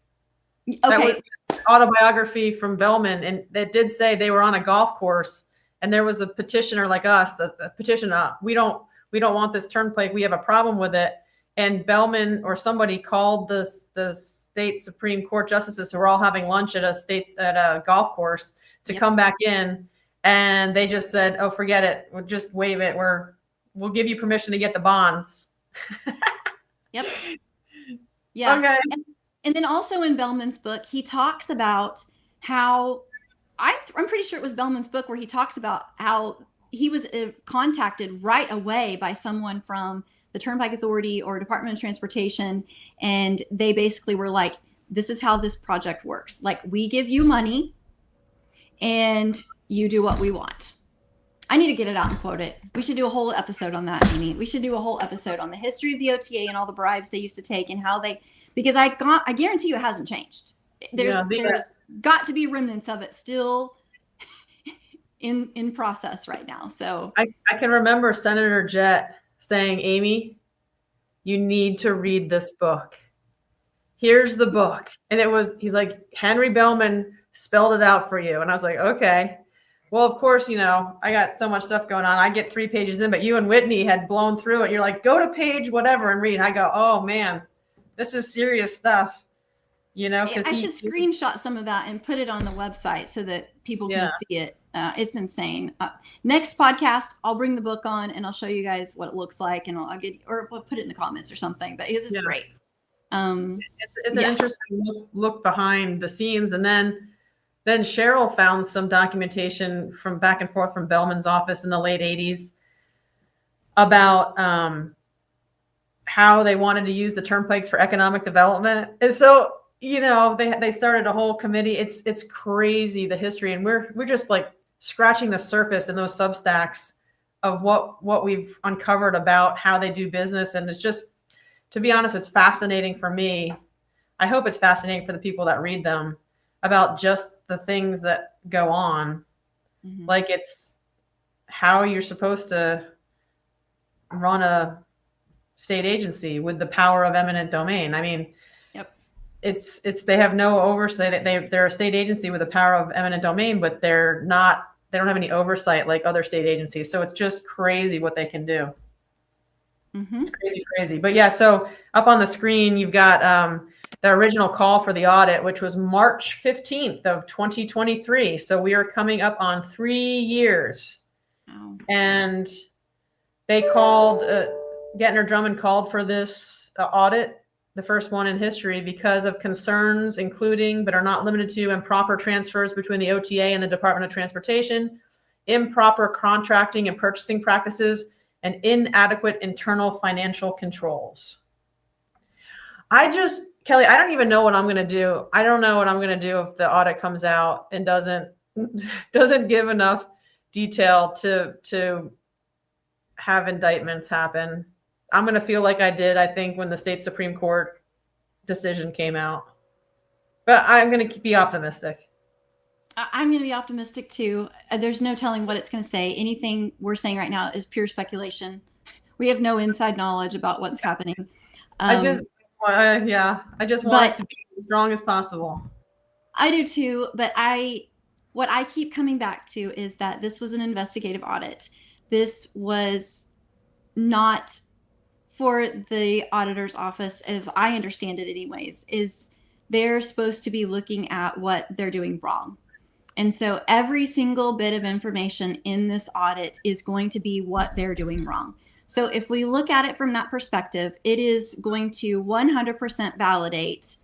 Okay. That was autobiography from Bellman, and it did say they were on a golf course, and there was a petitioner like us, the petition. We don't want this turnpike. We have a problem with it. And Bellman or somebody called the state Supreme Court justices who were all having lunch at a golf course to come back in, and they just said, "Oh, forget it. We'll just waive it. We'll give you permission to get the bonds." Yep. Yeah. Okay. And then also in Bellman's book, he talks about how I'm pretty sure it was Bellman's book where he talks about how he was contacted right away by someone from the Turnpike Authority or Department of Transportation. And they basically were like, this is how this project works. Like, we give you money and you do what we want. I need to get it out and quote it. We should do a whole episode on that, Amy. We should do a whole episode on the history of the OTA and all the bribes they used to take and how because I guarantee you it hasn't changed. There's got to be remnants of it still in process right now. So I can remember Senator Jett saying, "Amy, you need to read this book. Here's the book." And he's like, "Henry Bellman spelled it out for you." And I was like, okay. Well, of course, I got so much stuff going on. I get 3 pages in, but you and Whitney had blown through it. You're like, go to page whatever and read. I go, oh man, this is serious stuff. I should screenshot some of that and put it on the website so that people can see it. It's insane. Next podcast, I'll bring the book on and I'll show you guys what it looks like, and we'll put it in the comments or something. But it's great. It's an interesting look behind the scenes. And then Cheryl found some documentation from back and forth from Bellman's office in the late 80s about how they wanted to use the turnpikes for economic development. And so, they started a whole committee. It's crazy, the history. And we're just like scratching the surface in those substacks of what we've uncovered about how they do business. And it's just, to be honest, it's fascinating for me. I hope it's fascinating for the people that read them about just the things that go on. Mm-hmm. Like, it's how you're supposed to run a state agency with the power of eminent domain. I mean, they have no oversight. They're a state agency with the power of eminent domain, but they don't have any oversight like other state agencies. So it's just crazy what they can do. Mm-hmm. It's crazy. But yeah, so up on the screen, you've got the original call for the audit, which was March 15th of 2023. So we are coming up on 3 years. Wow. And they called, Gettner Drummond called for this audit, the first one in history, because of concerns including, but are not limited to, improper transfers between the OTA and the Department of Transportation, improper contracting and purchasing practices, and inadequate internal financial controls. Kelly, I don't even know what I'm going to do. I don't know what I'm going to do if the audit comes out and doesn't give enough detail to have indictments happen. I'm going to feel like I did, I think, when the state Supreme Court decision came out. But I'm going to be optimistic. I'm going to be optimistic too. There's no telling what it's going to say. Anything we're saying right now is pure speculation. We have no inside knowledge about what's happening. I just want it to be as strong as possible. I do too, but what I keep coming back to is that this was an investigative audit. This was not for the auditor's office, as I understand it anyways, is they're supposed to be looking at what they're doing wrong. And so every single bit of information in this audit is going to be what they're doing wrong. So if we look at it from that perspective, it is going to 100% validate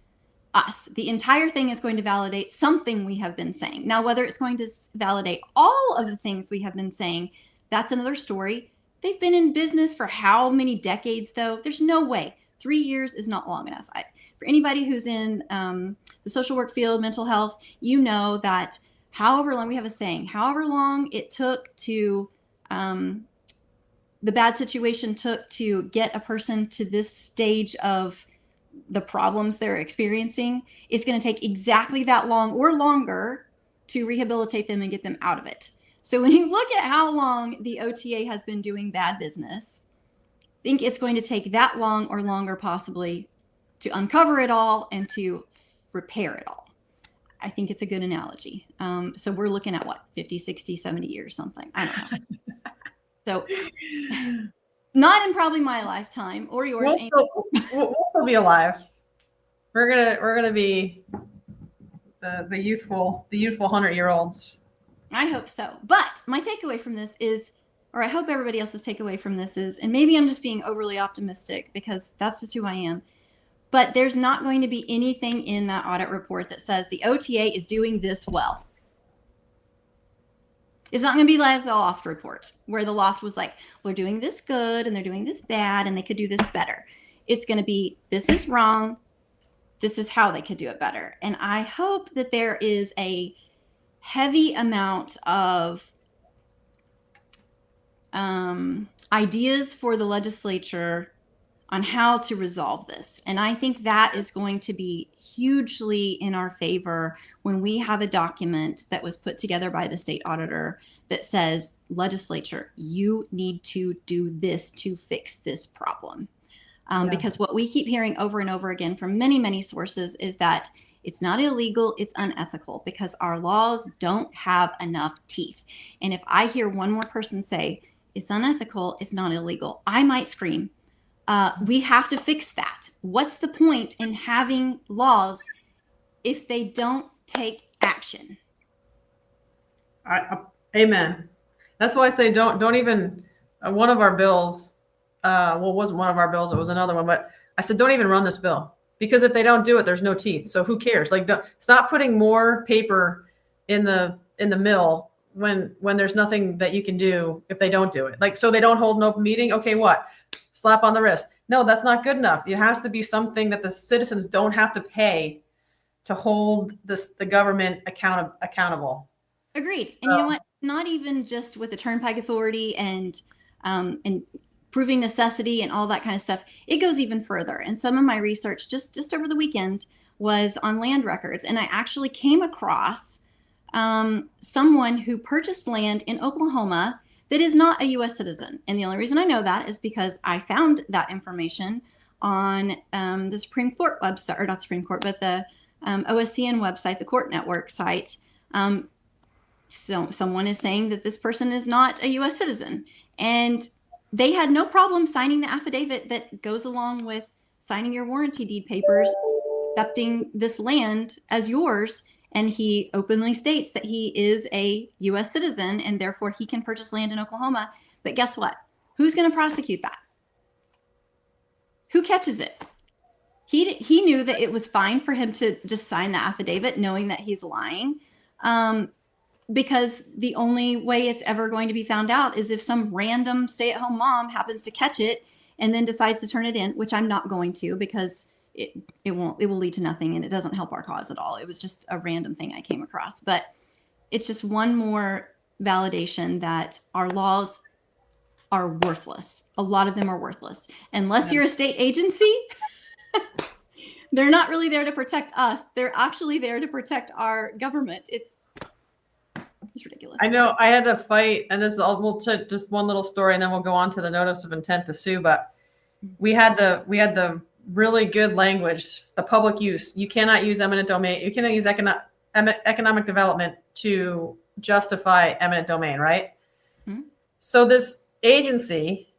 us. The entire thing is going to validate something we have been saying. Now, whether it's going to validate all of the things we have been saying, that's another story. They've been in business for how many decades, though? There's no way. 3 years is not long enough. For anybody who's in the social work field, mental health, you know that however long, we have a saying, however long it took to, the bad situation took to get a person to this stage of the problems they're experiencing, it's going to take exactly that long or longer to rehabilitate them and get them out of it. So when you look at how long the OTA has been doing bad business, I think it's going to take that long or longer possibly to uncover it all and to repair it all. I think it's a good analogy. So we're looking at what, 50, 60, 70 years, something. I don't know. So not in probably my lifetime or yours. We'll still be alive. We're gonna be the youthful 100-year-olds. I hope so. But my takeaway from this is, or I hope everybody else's takeaway from this is, and maybe I'm just being overly optimistic because that's just who I am, but there's not going to be anything in that audit report that says the OTA is doing this well. It's not going to be like the loft report where the loft was like, we're doing this good and they're doing this bad and they could do this better. It's going to be, this is wrong. This is how they could do it better. And I hope that there is a heavy amount of ideas for the legislature on how to resolve this. And I think that is going to be hugely in our favor when we have a document that was put together by the state auditor that says, legislature, you need to do this to fix this problem. Because what we keep hearing over and over again from many, many sources is that it's not illegal, it's unethical because our laws don't have enough teeth. And if I hear one more person say, it's unethical, it's not illegal, I might scream. We have to fix that. What's the point in having laws if they don't take action? Amen. That's why I say don't even, one of our bills, well, it wasn't one of our bills, it was another one, but I said, don't even run this bill because if they don't do it, there's no teeth. So who cares? Like, stop putting more paper in the mill when there's nothing that you can do if they don't do it. Like, so they don't hold an open meeting. Okay, what? Slap on the wrist. No, that's not good enough. It has to be something that the citizens don't have to pay to hold the government accountable. Agreed. So, and you know what? Not even just with the Turnpike Authority and proving necessity and all that kind of stuff. It goes even further. And some of my research just over the weekend was on land records. And I actually came across someone who purchased land in Oklahoma that is not a U.S. citizen. And the only reason I know that is because I found that information on the Supreme Court website, or not the Supreme Court, but the OSCN website, the Court Network site. So someone is saying that this person is not a U.S. citizen. And they had no problem signing the affidavit that goes along with signing your warranty deed papers, accepting this land as yours. And he openly states that he is a U.S. citizen and therefore he can purchase land in Oklahoma. But guess what? Who's going to prosecute that? Who catches it? He knew that it was fine for him to just sign the affidavit knowing that he's lying, because the only way it's ever going to be found out is if some random stay-at-home mom happens to catch it and then decides to turn it in, which I'm not going to because it will lead to nothing and it doesn't help our cause at all. It was just a random thing I came across, but it's just one more validation that our laws are worthless. A lot of them are worthless. Unless you're a state agency, they're not really there to protect us. They're actually there to protect our government. It's ridiculous. I know I had to fight, and we'll take just one little story, and then we'll go on to the notice of intent to sue. But we had the really good language, the public use. You cannot use eminent domain. You cannot use economic development to justify eminent domain, right? Mm-hmm. So this agency,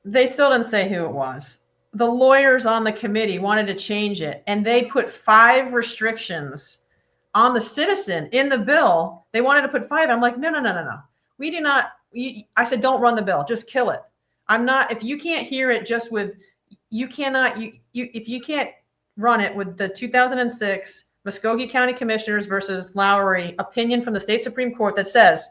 they still didn't say who it was. The lawyers on the committee wanted to change it, and they put 5 restrictions on the citizen in the bill. They wanted to put 5. I'm like, no. We do not. I said, don't run the bill. Just kill it. I'm not. If you can't hear it just with, you cannot. If you can't run it with the 2006 Muskogee County Commissioners versus Lowry opinion from the state Supreme Court that says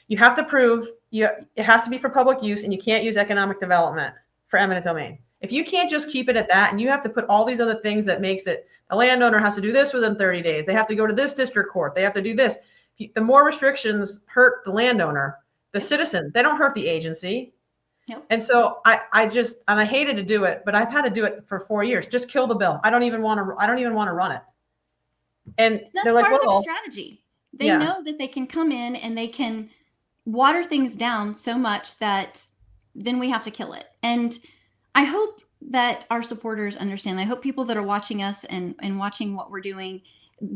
you have to prove it has to be for public use, and you can't use economic development for eminent domain. If you can't just keep it at that, and you have to put all these other things that makes it, the landowner has to do this within 30 days. They have to go to this district court. They have to do this. The more restrictions hurt the landowner, the citizen. They don't hurt the agency. Yep. And so I hated to do it, but I've had to do it for 4 years. Just kill the bill. I don't even want to run it. And that's they're like, part of well, their strategy. They know that they can come in and they can water things down so much that then we have to kill it. And I hope that our supporters understand. I hope people that are watching us and watching what we're doing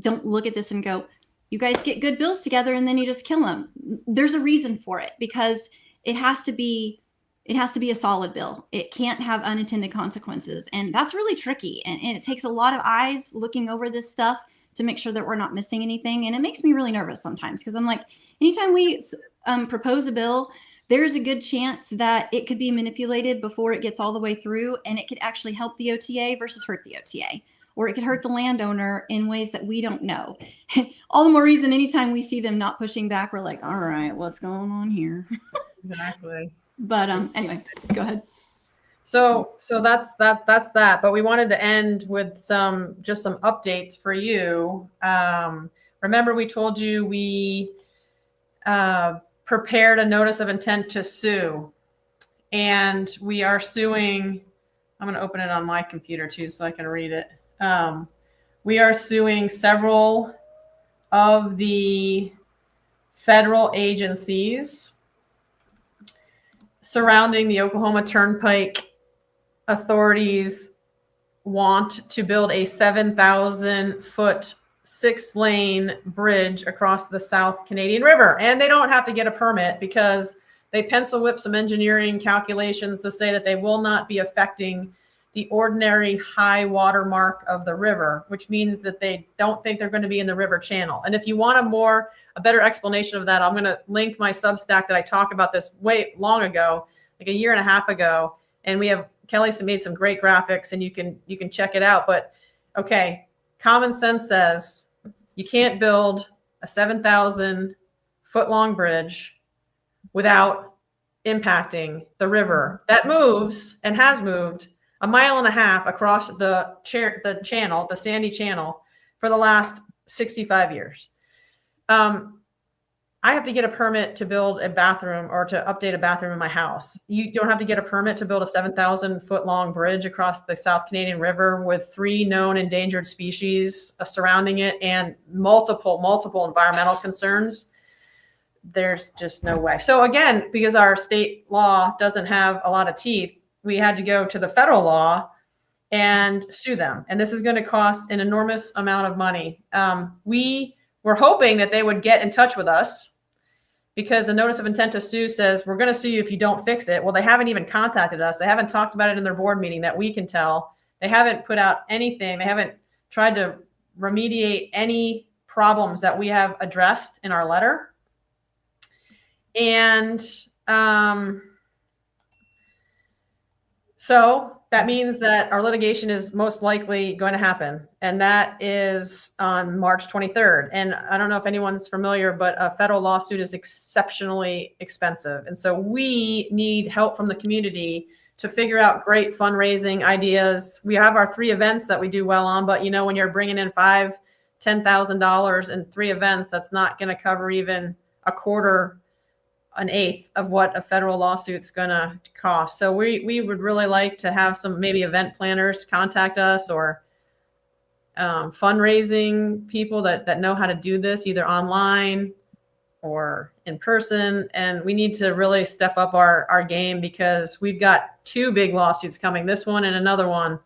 don't look at this and go, you guys get good bills together and then you just kill them. There's a reason for it, because it has to be a solid bill. It can't have unintended consequences. And that's really tricky. And it takes a lot of eyes looking over this stuff to make sure that we're not missing anything. And it makes me really nervous sometimes, because I'm like, anytime we propose a bill, there's a good chance that it could be manipulated before it gets all the way through, and it could actually help the OTA versus hurt the OTA, or it could hurt the landowner in ways that we don't know. All the more reason, anytime we see them not pushing back, we're like, all right, what's going on here? Exactly. But anyway, go ahead. So that's that. But we wanted to end with some updates for you. Remember, we told you we prepared a notice of intent to sue, and we are suing. I'm going to open it on my computer too, so I can read it. We are suing several of the federal agencies surrounding the Oklahoma Turnpike. Authorities want to build a 7,000-foot 6-lane bridge across the South Canadian River. And they don't have to get a permit, because they pencil whip some engineering calculations to say that they will not be affecting the ordinary high water mark of the river, which means that they don't think they're going to be in the river channel. And if you want a better explanation of that, I'm going to link my Substack that I talked about this way long ago, like a year and a half ago. And Kelly made some great graphics, and you can check it out. But okay, common sense says you can't build a 7,000-foot long bridge without impacting the river that moves and has moved 1.5 miles across the channel, the Sandy Channel, for the last 65 years. I have to get a permit to build a bathroom or to update a bathroom in my house. You don't have to get a permit to build a 7,000-foot long bridge across the South Canadian River with 3 known endangered species surrounding it and multiple environmental concerns. There's just no way. So again, because our state law doesn't have a lot of teeth, we had to go to the federal law and sue them. And this is going to cost an enormous amount of money. We were hoping that they would get in touch with us, because the notice of intent to sue says we're going to sue you if you don't fix it. Well, they haven't even contacted us. They haven't talked about it in their board meeting that we can tell. They haven't put out anything. They haven't tried to remediate any problems that we have addressed in our letter. And so that means that our litigation is most likely going to happen. And that is on March 23rd. And I don't know if anyone's familiar, but a federal lawsuit is exceptionally expensive. And so we need help from the community to figure out great fundraising ideas. We have our 3 events that we do well on, but you know, when you're bringing in $5,000, $10,000 in 3 events, that's not going to cover even a quarter, an eighth of what a federal lawsuit's gonna cost. So we would really like to have some maybe event planners contact us, or fundraising people that know how to do this either online or in person. And we need to really step up our game, because we've got two big lawsuits coming, this one and another one.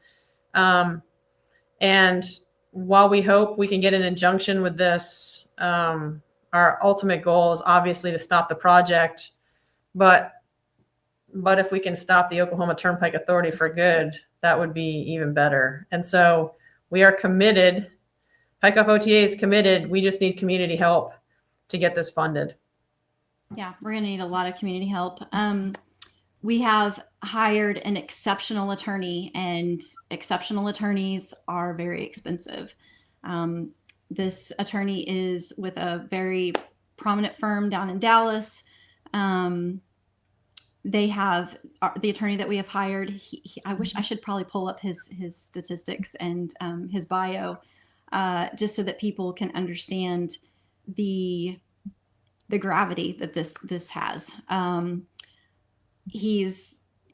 And while we hope we can get an injunction with this, our ultimate goal is obviously to stop the project. But if we can stop the Oklahoma Turnpike Authority for good, that would be even better. And so we are committed. Pike-Off OTA is committed. We just need community help to get this funded. Yeah, we're going to need a lot of community help. We have hired an exceptional attorney, and exceptional attorneys are very expensive. This attorney is with a very prominent firm down in Dallas. They have the attorney that we have hired. I wish I should probably pull up his statistics and his bio, just so that people can understand the gravity that this has.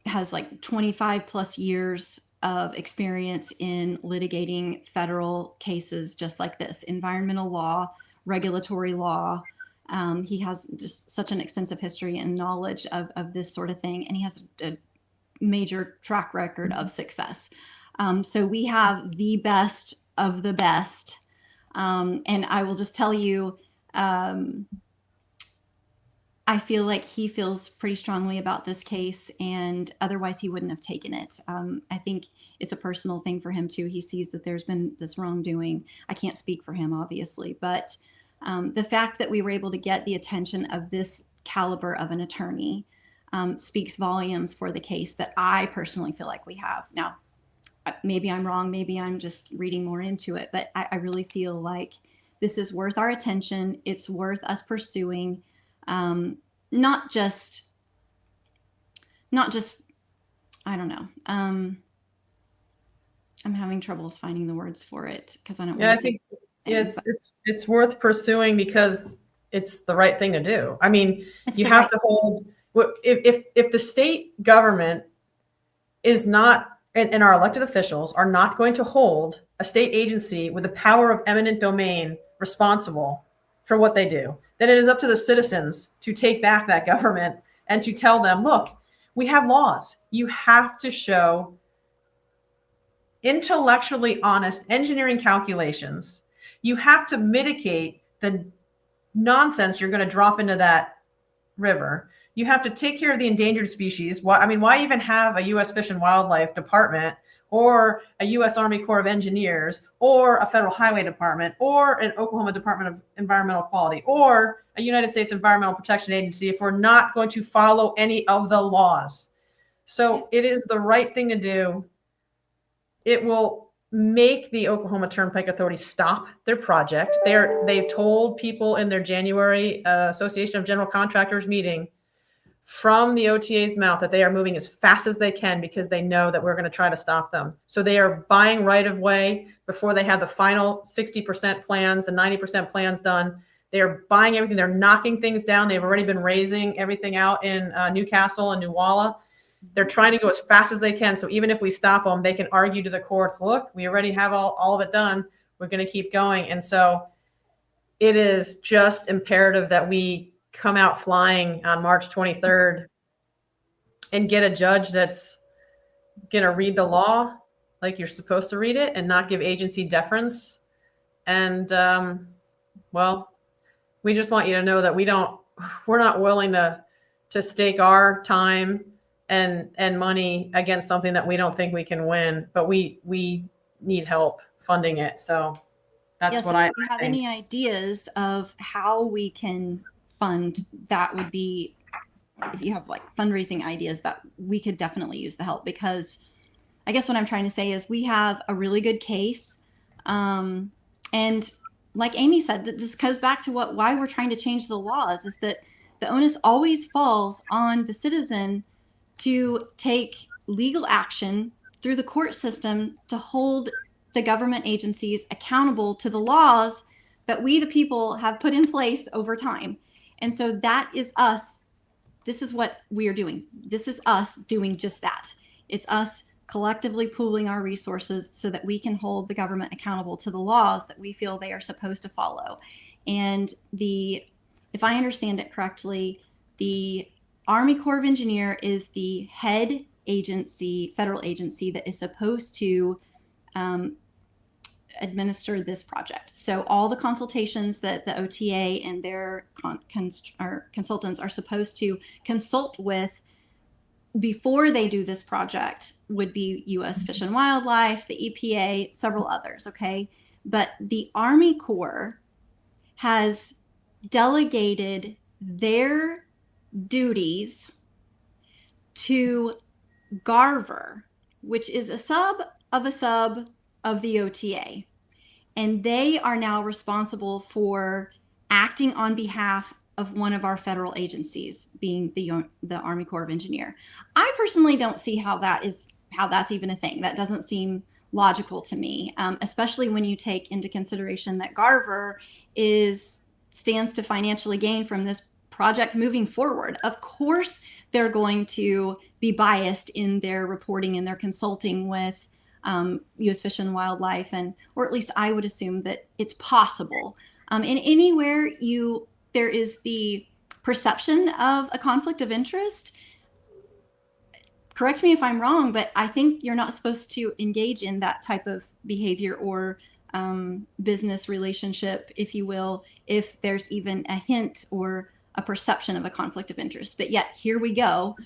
Has like 25 plus years of experience in litigating federal cases just like this, environmental law, regulatory law. He has just such an extensive history and knowledge of this sort of thing, and he has a major track record of success. So we have the best of the best. And I will just tell you, I feel like he feels pretty strongly about this case, and otherwise he wouldn't have taken it. I think it's a personal thing for him too. He sees that there's been this wrongdoing. I can't speak for him, obviously, but the fact that we were able to get the attention of this caliber of an attorney speaks volumes for the case that I personally feel like we have. Now, maybe I'm wrong. Maybe I'm just reading more into it, but I really feel like this is worth our attention. It's worth us pursuing. Not just, I don't know. I'm having trouble finding the words for it because I don't want to say. Yeah, it's worth pursuing because it's the right thing to do. I mean, you have to hold, if the state government is not, and our elected officials are not going to hold a state agency with the power of eminent domain responsible for what they do, then it is up to the citizens to take back that government and to tell them, look, we have laws. You have to show intellectually honest engineering calculations. You have to mitigate the nonsense you're going to drop into that river. You have to take care of the endangered species. Why even have a U.S. Fish and Wildlife Department, or a U.S. Army Corps of Engineers, or a Federal Highway Department, or an Oklahoma Department of Environmental Quality, or a United States Environmental Protection Agency if we're not going to follow any of the laws? So it is the right thing to do. It will make the Oklahoma Turnpike Authority stop their project. They've told people in their January Association of General Contractors meeting from the OTA's mouth that they are moving as fast as they can because they know that we're going to try to stop them. So they are buying right of way before they have the final 60% plans and 90% plans done. They are buying everything. They're knocking things down. They've already been raising everything out in Newcastle and New Walla. They're trying to go as fast as they can. So even if we stop them, they can argue to the courts, look, we already have all of it done. We're going to keep going. And so it is just imperative that we come out flying on March 23rd and get a judge that's going to read the law like you're supposed to read it and not give agency deference. And, well, we just want you to know that we're not willing to stake our time and money against something that we don't think we can win, but we need help funding it. So that's what I think. If you have any ideas of how we can fund, that would be, if you have like fundraising ideas, that we could definitely use the help, because I guess what I'm trying to say is we have a really good case. And like Amy said, that this goes back to why we're trying to change the laws, is that the onus always falls on the citizen to take legal action through the court system to hold the government agencies accountable to the laws that we, the people, have put in place over time. And so that is us. This is what we are doing. This is us doing just that. It's us collectively pooling our resources so that we can hold the government accountable to the laws that we feel they are supposed to follow. And if I understand it correctly, the Army Corps of Engineer is the head agency, federal agency that is supposed to administer this project. So all the consultations that the OTA and their consultants are supposed to consult with before they do this project would be U.S. Fish and Wildlife, the EPA, several others, okay? But the Army Corps has delegated their duties to Garver, which is a sub of the OTA. And they are now responsible for acting on behalf of one of our federal agencies, being the Army Corps of Engineer. I personally don't see how that's even a thing. That doesn't seem logical to me, especially when you take into consideration that Garver stands to financially gain from this project moving forward. Of course, they're going to be biased in their reporting and their consulting with U.S. Fish and Wildlife, or at least I would assume that it's possible. And anywhere there is the perception of a conflict of interest, correct me if I'm wrong, but I think you're not supposed to engage in that type of behavior or business relationship, if you will, if there's even a hint or a perception of a conflict of interest. But yet here we go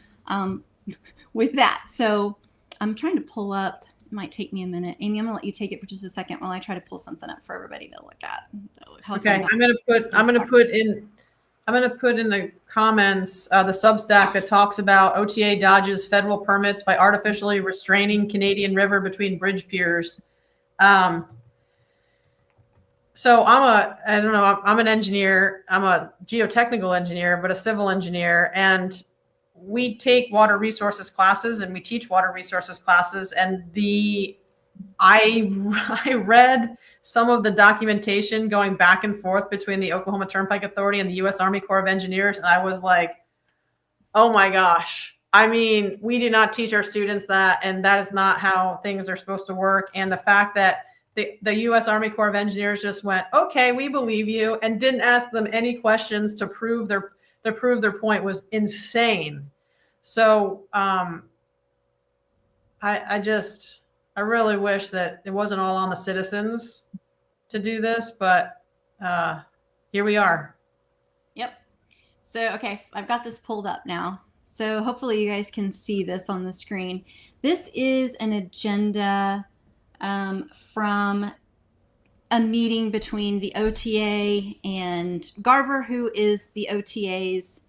with that. So I'm trying to pull up. It might take me a minute. Amy, I'm gonna let you take it for just a second while I try to pull something up for everybody to look at. Okay, I'm gonna put in the comments the Substack that talks about OTA dodges federal permits by artificially restraining Canadian River between bridge piers. So I'm an engineer. I'm a geotechnical engineer, but a civil engineer, and we take water resources classes and we teach water resources classes. And I read some of the documentation going back and forth between the Oklahoma Turnpike Authority and the U.S. Army Corps of Engineers. And I was like, oh my gosh. I mean, we do not teach our students that, and that is not how things are supposed to work. And the fact that the U.S. Army Corps of Engineers just went, okay, we believe you, and didn't ask them any questions to prove their point was insane. So I really wish that it wasn't all on the citizens to do this, but here we are. Yep. So, okay, I've got this pulled up now. So hopefully you guys can see this on the screen. This is an agenda from a meeting between the OTA and Garver, who is the OTA's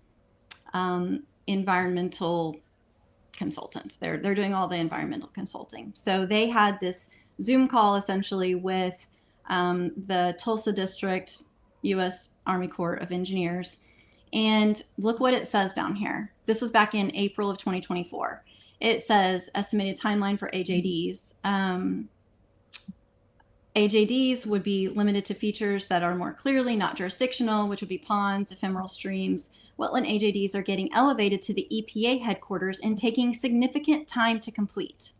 environmental consultant. They're doing all the environmental consulting. So they had this Zoom call essentially with the Tulsa District, U.S. Army Corps of Engineers. And look what it says down here. This was back in April of 2024. It says estimated timeline for AJDs. AJDs would be limited to features that are more clearly not jurisdictional, which would be ponds, ephemeral streams. Wetland AJDs are getting elevated to the EPA headquarters and taking significant time to complete.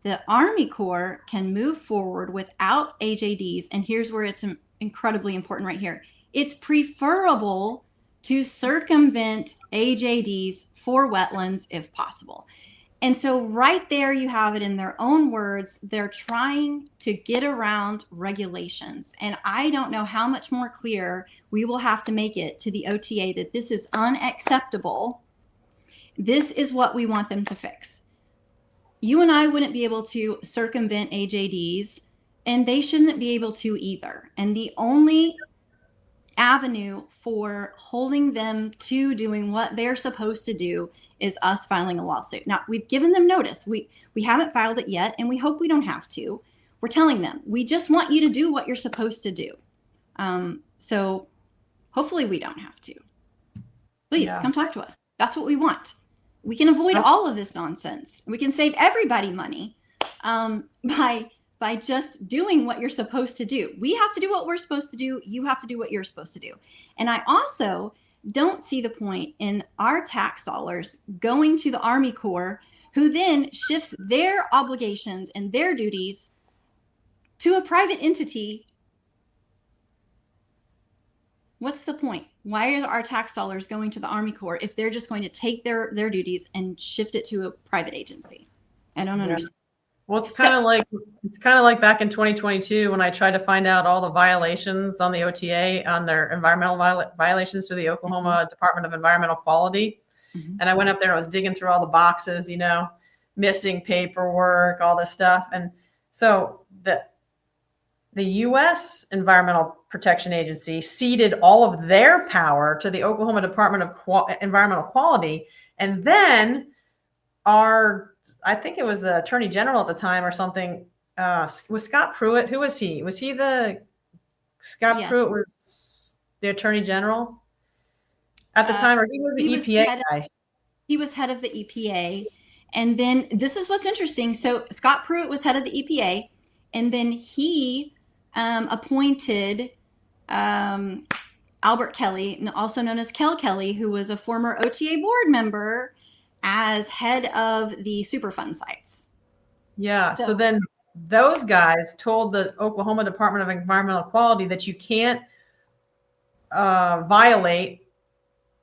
The Army Corps can move forward without AJDs, and here's where it's incredibly important right here. It's preferable to circumvent AJDs for wetlands if possible. And so right there you have it in their own words. They're trying to get around regulations. And I don't know how much more clear we will have to make it to the OTA that this is unacceptable. This is what we want them to fix. You and I wouldn't be able to circumvent AJDs, and they shouldn't be able to either. And the only avenue for holding them to doing what they're supposed to do is us filing a lawsuit. Now, we've given them notice. We haven't filed it yet, and we hope we don't have to. We're telling them, we just want you to do what you're supposed to do. So hopefully we don't have to. Please come talk to us. That's what we want. We can avoid all of this nonsense. We can save everybody money by just doing what you're supposed to do. We have to do what we're supposed to do. You have to do what you're supposed to do. And I also don't see the point in our tax dollars going to the Army Corps, who then shifts their obligations and their duties to a private entity. What's the point? Why are our tax dollars going to the Army Corps if they're just going to take their duties and shift it to a private agency? I don't understand. Well, it's kind of like back in 2022 when I tried to find out all the violations on the OTA on their environmental violations through the Oklahoma Department of Environmental Quality. And I went up there and I was digging through all the boxes, missing paperwork, all this stuff. And so the U.S. Environmental Protection Agency ceded all of their power to the Oklahoma Department of Environmental Quality. And then I think it was the Attorney General at the time or something, was Scott Pruitt. Who was he? Scott Pruitt was the Attorney General at the time, or he was the EPA guy? He was head of the EPA. And then this is what's interesting. So Scott Pruitt was head of the EPA, and then he appointed Albert Kelly, also known as Kel Kelly, who was a former OTA board member, as head of the Superfund sites. Yeah. So then those guys told the Oklahoma Department of Environmental Quality that you can't violate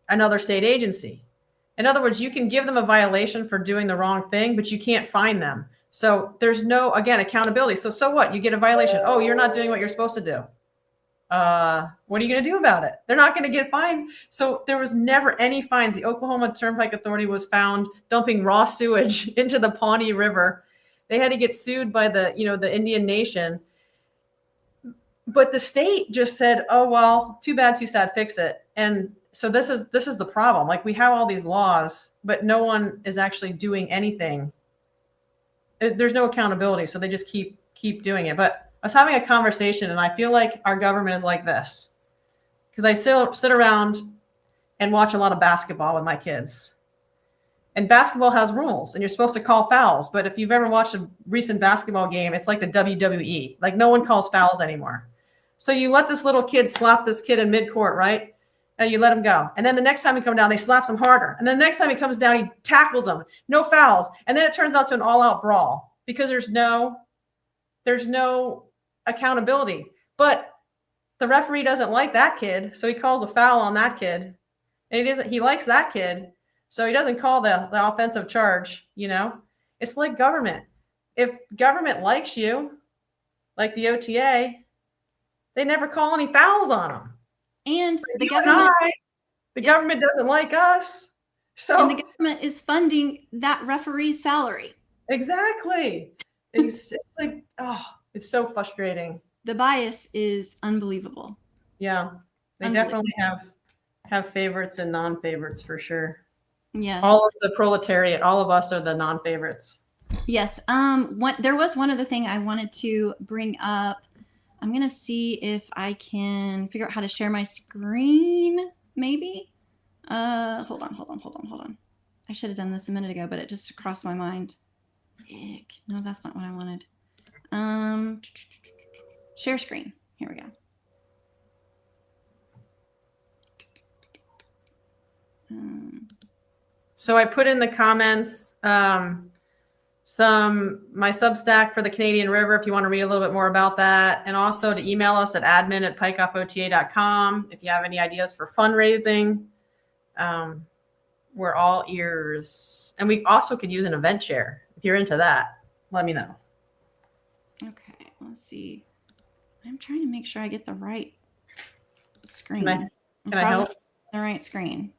another state agency. In other words, you can give them a violation for doing the wrong thing, but you can't fine them. So there's no, again, accountability. So what? You get a violation. Oh, you're not doing what you're supposed to do. What are you going to do about it? They're not going to get fined. So there was never any fines. The Oklahoma Turnpike Authority was found dumping raw sewage into the Pawnee River. They had to get sued by the Indian Nation. But the state just said, oh, well, too bad, too sad, fix it. And so this is the problem. Like, we have all these laws, but no one is actually doing anything. There's no accountability. So they just keep doing it. But I was having a conversation, and I feel like our government is like this, because I sit around and watch a lot of basketball with my kids. And basketball has rules, and you're supposed to call fouls. But if you've ever watched a recent basketball game, it's like the WWE. Like, no one calls fouls anymore. So you let this little kid slap this kid in midcourt, right? And you let him go. And then the next time he comes down, they slaps him harder. And then the next time he comes down, he tackles him. No fouls. And then it turns out to an all-out brawl because there's no accountability. But the referee doesn't like that kid, so he calls a foul on that kid. And he likes that kid, so he doesn't call the offensive charge. It's like government. If government likes you, like the OTA, they never call any fouls on them. And the government doesn't like us. And the government is funding that referee's salary. Exactly. It's like, it's so frustrating. The bias is unbelievable. Yeah. They definitely have favorites and non-favorites for sure. Yes. All of the proletariat, all of us are the non-favorites. Yes. There was one other thing I wanted to bring up. I'm going to see if I can figure out how to share my screen, maybe. Hold on. I should have done this a minute ago, but it just crossed my mind. Ick. No, that's not what I wanted. Share screen. Here we go. So I put in the comments my Substack for the Canadian River if you want to read a little bit more about that, and also to email us at admin@pikeoffota.com if you have any ideas for fundraising. We're all ears. And we also could use an event share. If you're into that, let me know. Okay, let's see. I'm trying to make sure I get the right screen. Can I help? The right screen.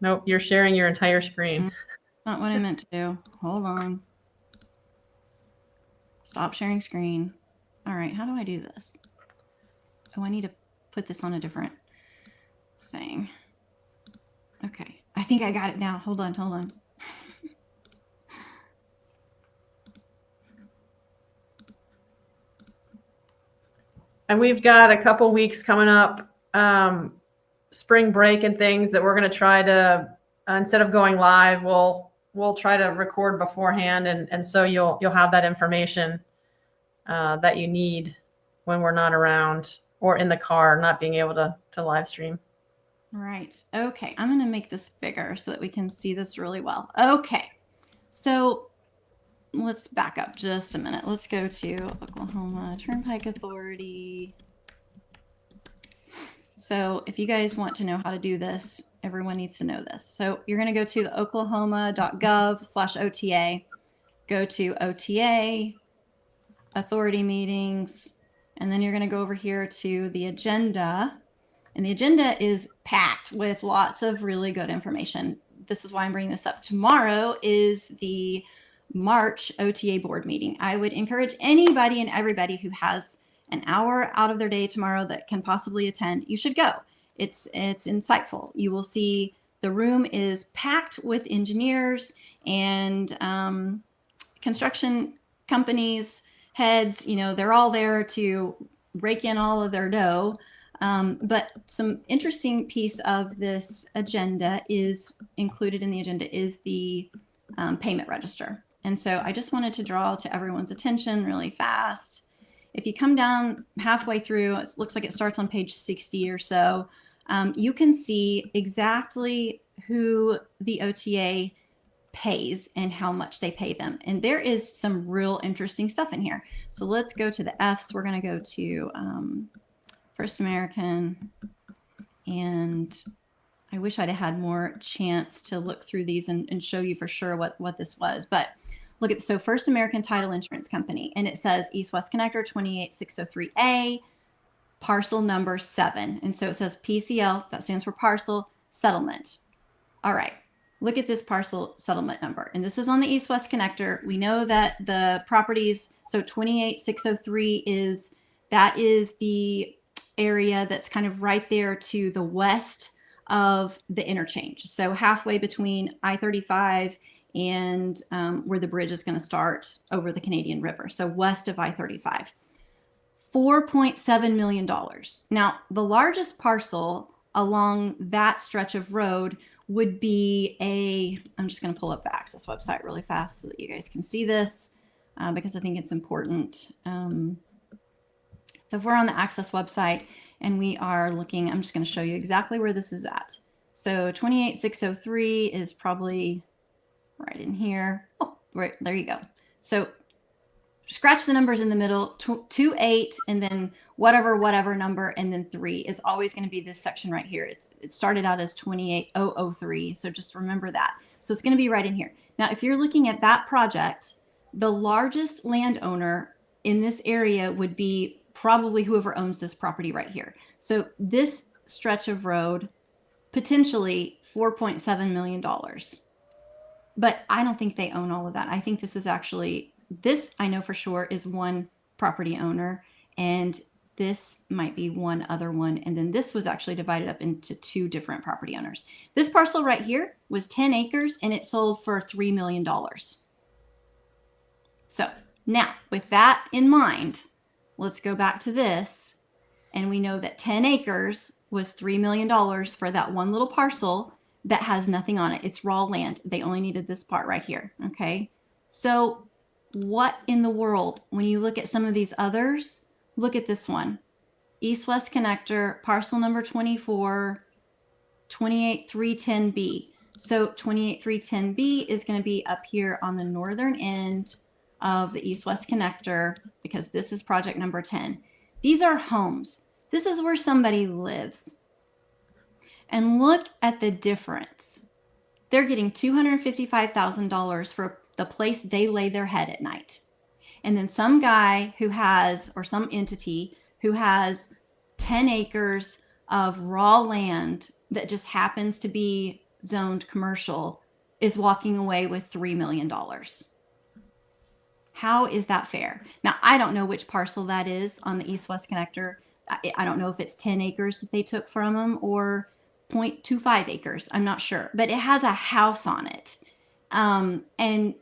Nope, you're sharing your entire screen. Not what I meant to do. Hold on. Stop sharing screen. All right, how do I do this? Oh, I need to put this on a different thing. Okay, I think I got it now. Hold on. And we've got a couple weeks coming up, spring break and things that we're going to try to, instead of going live, we'll try to record beforehand, and so you'll have that information that you need when we're not around or in the car, not being able to live stream. All right. Okay. I'm going to make this bigger so that we can see this really well. Okay. So let's back up just a minute. Let's go to Oklahoma Turnpike Authority. So if you guys want to know how to do this, everyone needs to know this. So you're going to go to the oklahoma.gov/OTA, go to OTA, authority meetings, and then you're going to go over here to the agenda. And the agenda is packed with lots of really good information. This is why I'm bringing this up. Tomorrow is the March OTA board meeting. I would encourage anybody and everybody who has an hour out of their day tomorrow that can possibly attend, you should go. It's insightful. You will see the room is packed with engineers and construction companies, heads. You know, they're all there to rake in all of their dough. But some interesting piece of this agenda is included in the agenda is the payment register. And so I just wanted to draw to everyone's attention really fast. If you come down halfway through, it looks like it starts on page 60 or so. You can see exactly who the OTA pays and how much they pay them. And there is some real interesting stuff in here. So let's go to the F's. We're going to go to First American, and I wish I'd have had more chance to look through these and show you for sure what this was. But look at, so First American Title Insurance Company, and it says East-West Connector 28603A, parcel number 7. And so it says PCL, that stands for parcel settlement. All right, look at this parcel settlement number. And this is on the East-West Connector. We know that the properties, so 28603 is the area that's kind of right there to the west of the interchange. So halfway between I-35 and where the bridge is going to start over the Canadian River. So west of I-35. $4.7 million. Now, the largest parcel along that stretch of road would be I'm just going to pull up the Access website really fast so that you guys can see this because I think it's important. So if we're on the Access website and we are looking, I'm just going to show you exactly where this is at. So 28603 is probably right in here. Oh, right, there you go. So scratch the numbers in the middle, 28 and then whatever number, and then 3 is always going to be this section right here. It started out as 28003, so just remember that. So it's going to be right in here. Now, if you're looking at that project, the largest landowner in this area would be probably whoever owns this property right here. So this stretch of road, potentially $4.7 million. But I don't think they own all of that. I think this is actually, this I know for sure is one property owner, and this might be one other one. And then this was actually divided up into 2 different property owners. This parcel right here was 10 acres and it sold for $3 million. So now with that in mind, let's go back to this, and we know that 10 acres was $3 million for that one little parcel that has nothing on it. It's raw land. They only needed this part right here, okay? So what in the world, when you look at some of these others, look at this one. East-West Connector, parcel number 24, 28310B. So 28310B is going to be up here on the northern end of the East-West Connector because this is project number 10. These are homes. This is where somebody lives. And look at the difference. They're getting $255,000 for the place they lay their head at night. And then some guy who has, or some entity who has 10 acres of raw land that just happens to be zoned commercial is walking away with $3 million. How is that fair? Now, I don't know which parcel that is on the East-West Connector. I don't know if it's 10 acres that they took from them or 0.25 acres. I'm not sure, but it has a house on it. And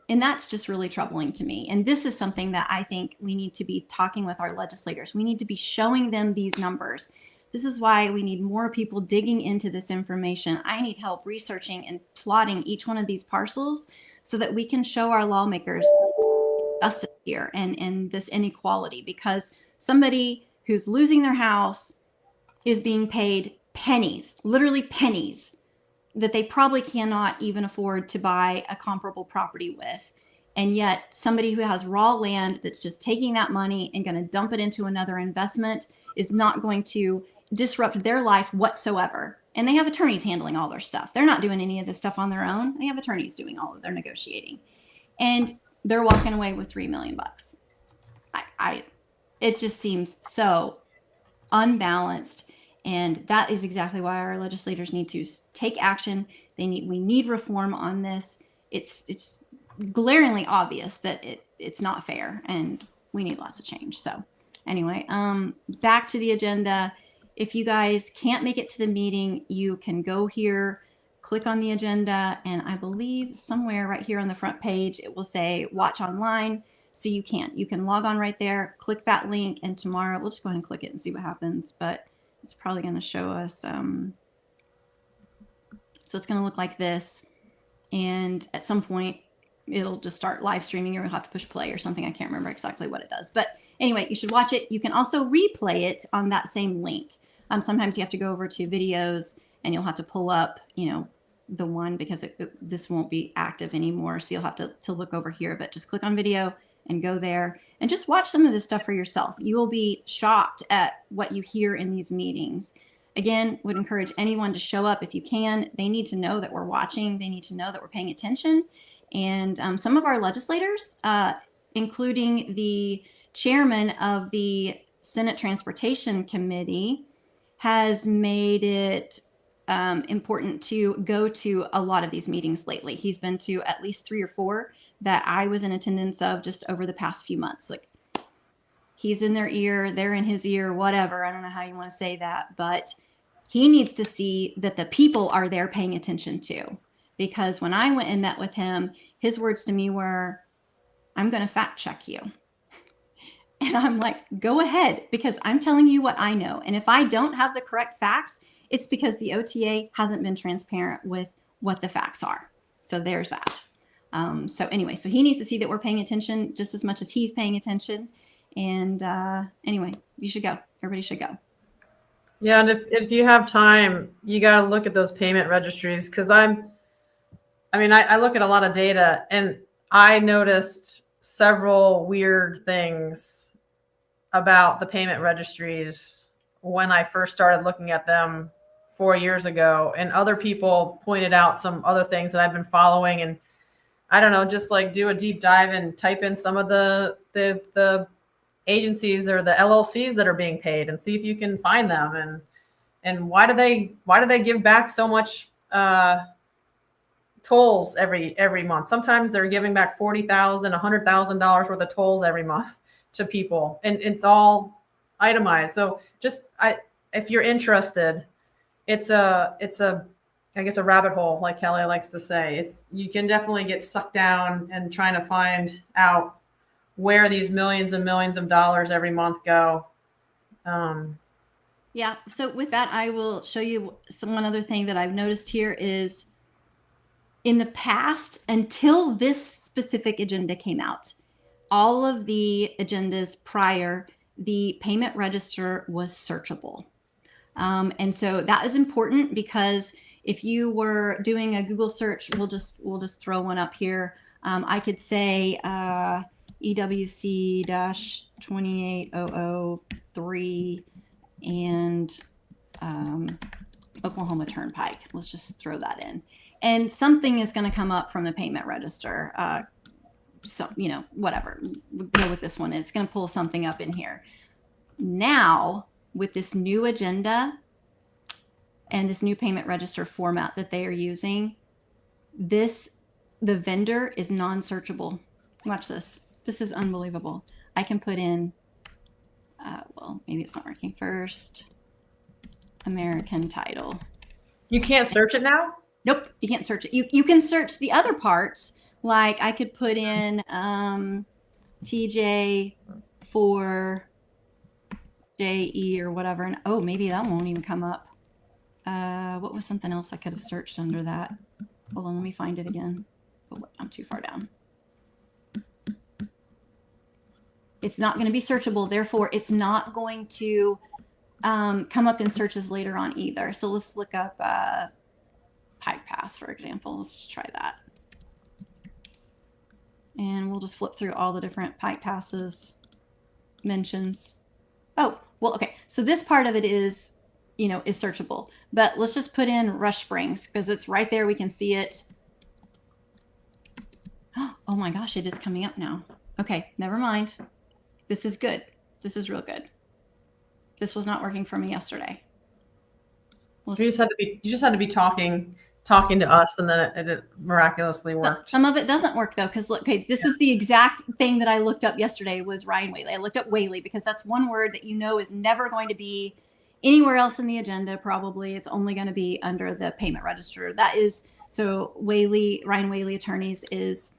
that's just really troubling to me. And this is something that I think we need to be talking with our legislators. We need to be showing them these numbers. This is why we need more people digging into this information. I need help researching and plotting each one of these parcels so that we can show our lawmakers justice here and this inequality, because somebody who's losing their house is being paid pennies, literally pennies, that they probably cannot even afford to buy a comparable property with. And yet somebody who has raw land that's just taking that money and going to dump it into another investment is not going to disrupt their life whatsoever. And they have attorneys handling all their stuff. They're not doing any of this stuff on their own. They have attorneys doing all of their negotiating. And they're walking away with $3 million. It just seems so unbalanced. And that is exactly why our legislators need to take action. We need reform on this. It's glaringly obvious that it's not fair, and we need lots of change. So anyway, back to the agenda. If you guys can't make it to the meeting, you can go here, click on the agenda, and I believe somewhere right here on the front page, it will say watch online. So you can log on right there, click that link, and tomorrow we'll just go ahead and click it and see what happens. But it's probably going to show us. So it's going to look like this. And at some point, it'll just start live streaming, or you'll have to push play or something. I can't remember exactly what it does. But anyway, you should watch it. You can also replay it on that same link. Sometimes you have to go over to videos, and you'll have to pull up, the one, because this won't be active anymore. So you'll have to look over here. But just click on video and go there and just watch some of this stuff for yourself. You will be shocked at what you hear in these meetings. Again, would encourage anyone to show up if you can. They need to know that we're watching. They need to know that we're paying attention. And some of our legislators, including the chairman of the Senate Transportation Committee, has made it important to go to a lot of these meetings lately. He's been to at least 3 or 4 that I was in attendance of just over the past few months. Like, he's in their ear, they're in his ear, whatever. I don't know how you want to say that, but he needs to see that the people are there paying attention too. Because when I went and met with him, his words to me were, "I'm going to fact check you." And I'm like, go ahead, because I'm telling you what I know. And if I don't have the correct facts, it's because the OTA hasn't been transparent with what the facts are. So there's that. So anyway, so he needs to see that we're paying attention just as much as he's paying attention. And anyway, you should go. Everybody should go. Yeah, and if you have time, you got to look at those payment registries, because I look at a lot of data, and I noticed several weird things about the payment registries when I first started looking at them 4 years ago, and other people pointed out some other things that I've been following, and I don't know, just like do a deep dive and type in some of the agencies or the LLCs that are being paid and see if you can find them, and why do they give back so much tolls every month. Sometimes they're giving back $40,000, $100,000 worth of tolls every month to people, and it's all itemized. So if you're interested, it's a I guess a rabbit hole, like Kelly likes to say. You can definitely get sucked down and trying to find out where these millions and millions of dollars every month go. Yeah. So with that, I will show you one other thing that I've noticed here is, in the past, until this specific agenda came out, all of the agendas prior, the payment register was searchable. And so that is important, because if you were doing a Google search, we'll just throw one up here. I could say EWC-28003 and Oklahoma Turnpike. Let's just throw that in. And something is going to come up from the payment register. So, whatever. We'll go with this one. It's going to pull something up in here. Now, with this new agenda and this new payment register format that they are using, the vendor is non-searchable. Watch this. This is unbelievable. I can put in, well, maybe it's not working. First American title. You can't search it now? Nope, you can't search it. You can search the other parts. Like I could put in TJ for JE or whatever. And oh, maybe that won't even come up. What was something else I could have searched under that? Hold on, let me find it again. Oh, I'm too far down. It's not going to be searchable. Therefore, it's not going to come up in searches later on either. So let's look up Pike Pass, for example. Let's try that. And we'll just flip through all the different Pike Passes mentions. Oh, well, okay. So this part of it is, is searchable. But let's just put in Rush Springs because it's right there. We can see it. Oh my gosh, it is coming up now. Okay, never mind. This is good. This is real good. This was not working for me yesterday. You just had to be talking to us, and then it miraculously worked. Some of it doesn't work though, because look, okay, this is the exact thing that I looked up yesterday was Ryan Whaley. I looked up Whaley because that's one word that is never going to be anywhere else in the agenda. Probably it's only going to be under the payment register. That is so Ryan Whaley Attorneys is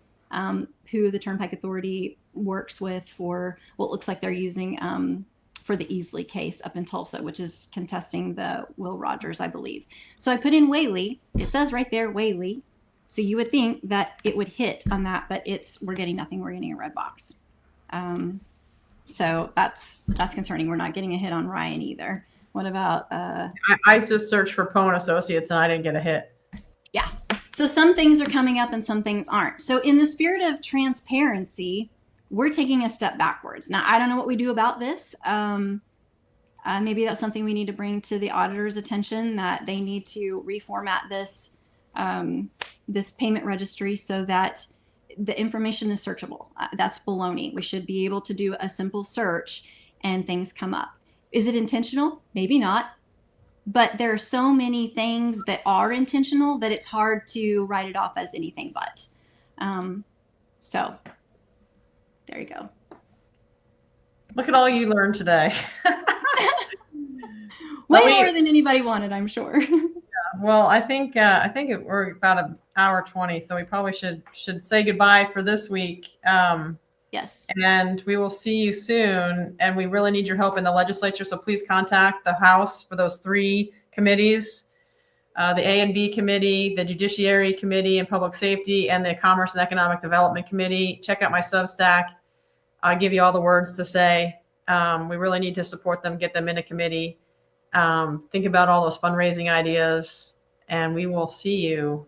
who the Turnpike Authority works with for what looks like they're using for the Easley case up in Tulsa, which is contesting the Will Rogers, I believe. So I put in Whaley. It says right there, Whaley. So you would think that it would hit on that, but we're getting nothing. We're getting a red box. So that's concerning. We're not getting a hit on Ryan either. What about? I just searched for Poe and Associates and I didn't get a hit. Yeah. So some things are coming up and some things aren't. So in the spirit of transparency, we're taking a step backwards. Now, I don't know what we do about this. Maybe that's something we need to bring to the auditor's attention, that they need to reformat this this payment registry so that the information is searchable. That's baloney. We should be able to do a simple search and things come up. Is it intentional? Maybe not. But there are so many things that are intentional that it's hard to write it off as anything but. So there you go. Look at all you learned today. Way more than anybody wanted, I'm sure. Well, I think we're about an hour 20, so we probably should say goodbye for this week. Yes. And we will see you soon. And we really need your help in the legislature. So please contact the House for those 3 committees, the A&B Committee, the Judiciary Committee and Public Safety, and the Commerce and Economic Development Committee. Check out my Substack. I'll give you all the words to say. We really need to support them, get them in a committee. Think about all those fundraising ideas, and we will see you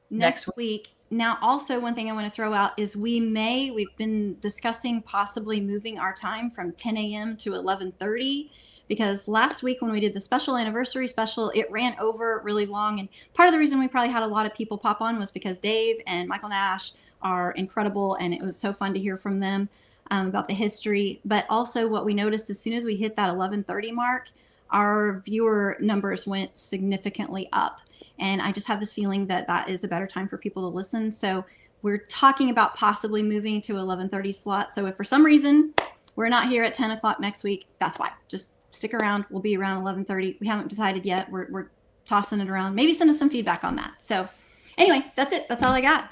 next week. Now, also one thing I want to throw out is we've been discussing possibly moving our time from 10 a.m. to 11:30, because last week when we did the special anniversary special, it ran over really long. And part of the reason we probably had a lot of people pop on was because Dave and Michael Nash are incredible, and it was so fun to hear from them about the history. But also what we noticed as soon as we hit that 11:30 mark, our viewer numbers went significantly up. And I just have this feeling that that is a better time for people to listen. So we're talking about possibly moving to 11:30 slot. So if for some reason we're not here at 10 o'clock next week, that's why. Just stick around. We'll be around 11:30. We haven't decided yet. We're tossing it around. Maybe send us some feedback on that. So anyway, that's it. That's all I got.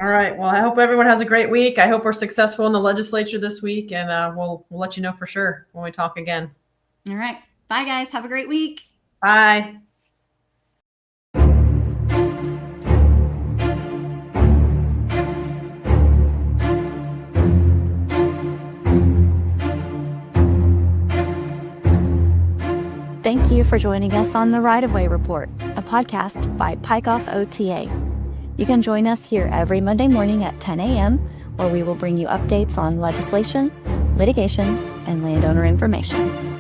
All right. Well, I hope everyone has a great week. I hope we're successful in the legislature this week, and we'll let you know for sure when we talk again. All right. Bye, guys. Have a great week. Bye. Thank you for joining us on the Right-of-Way Report, a podcast by Pike-Off OTA. You can join us here every Monday morning at 10 a.m., where we will bring you updates on legislation, litigation, and landowner information.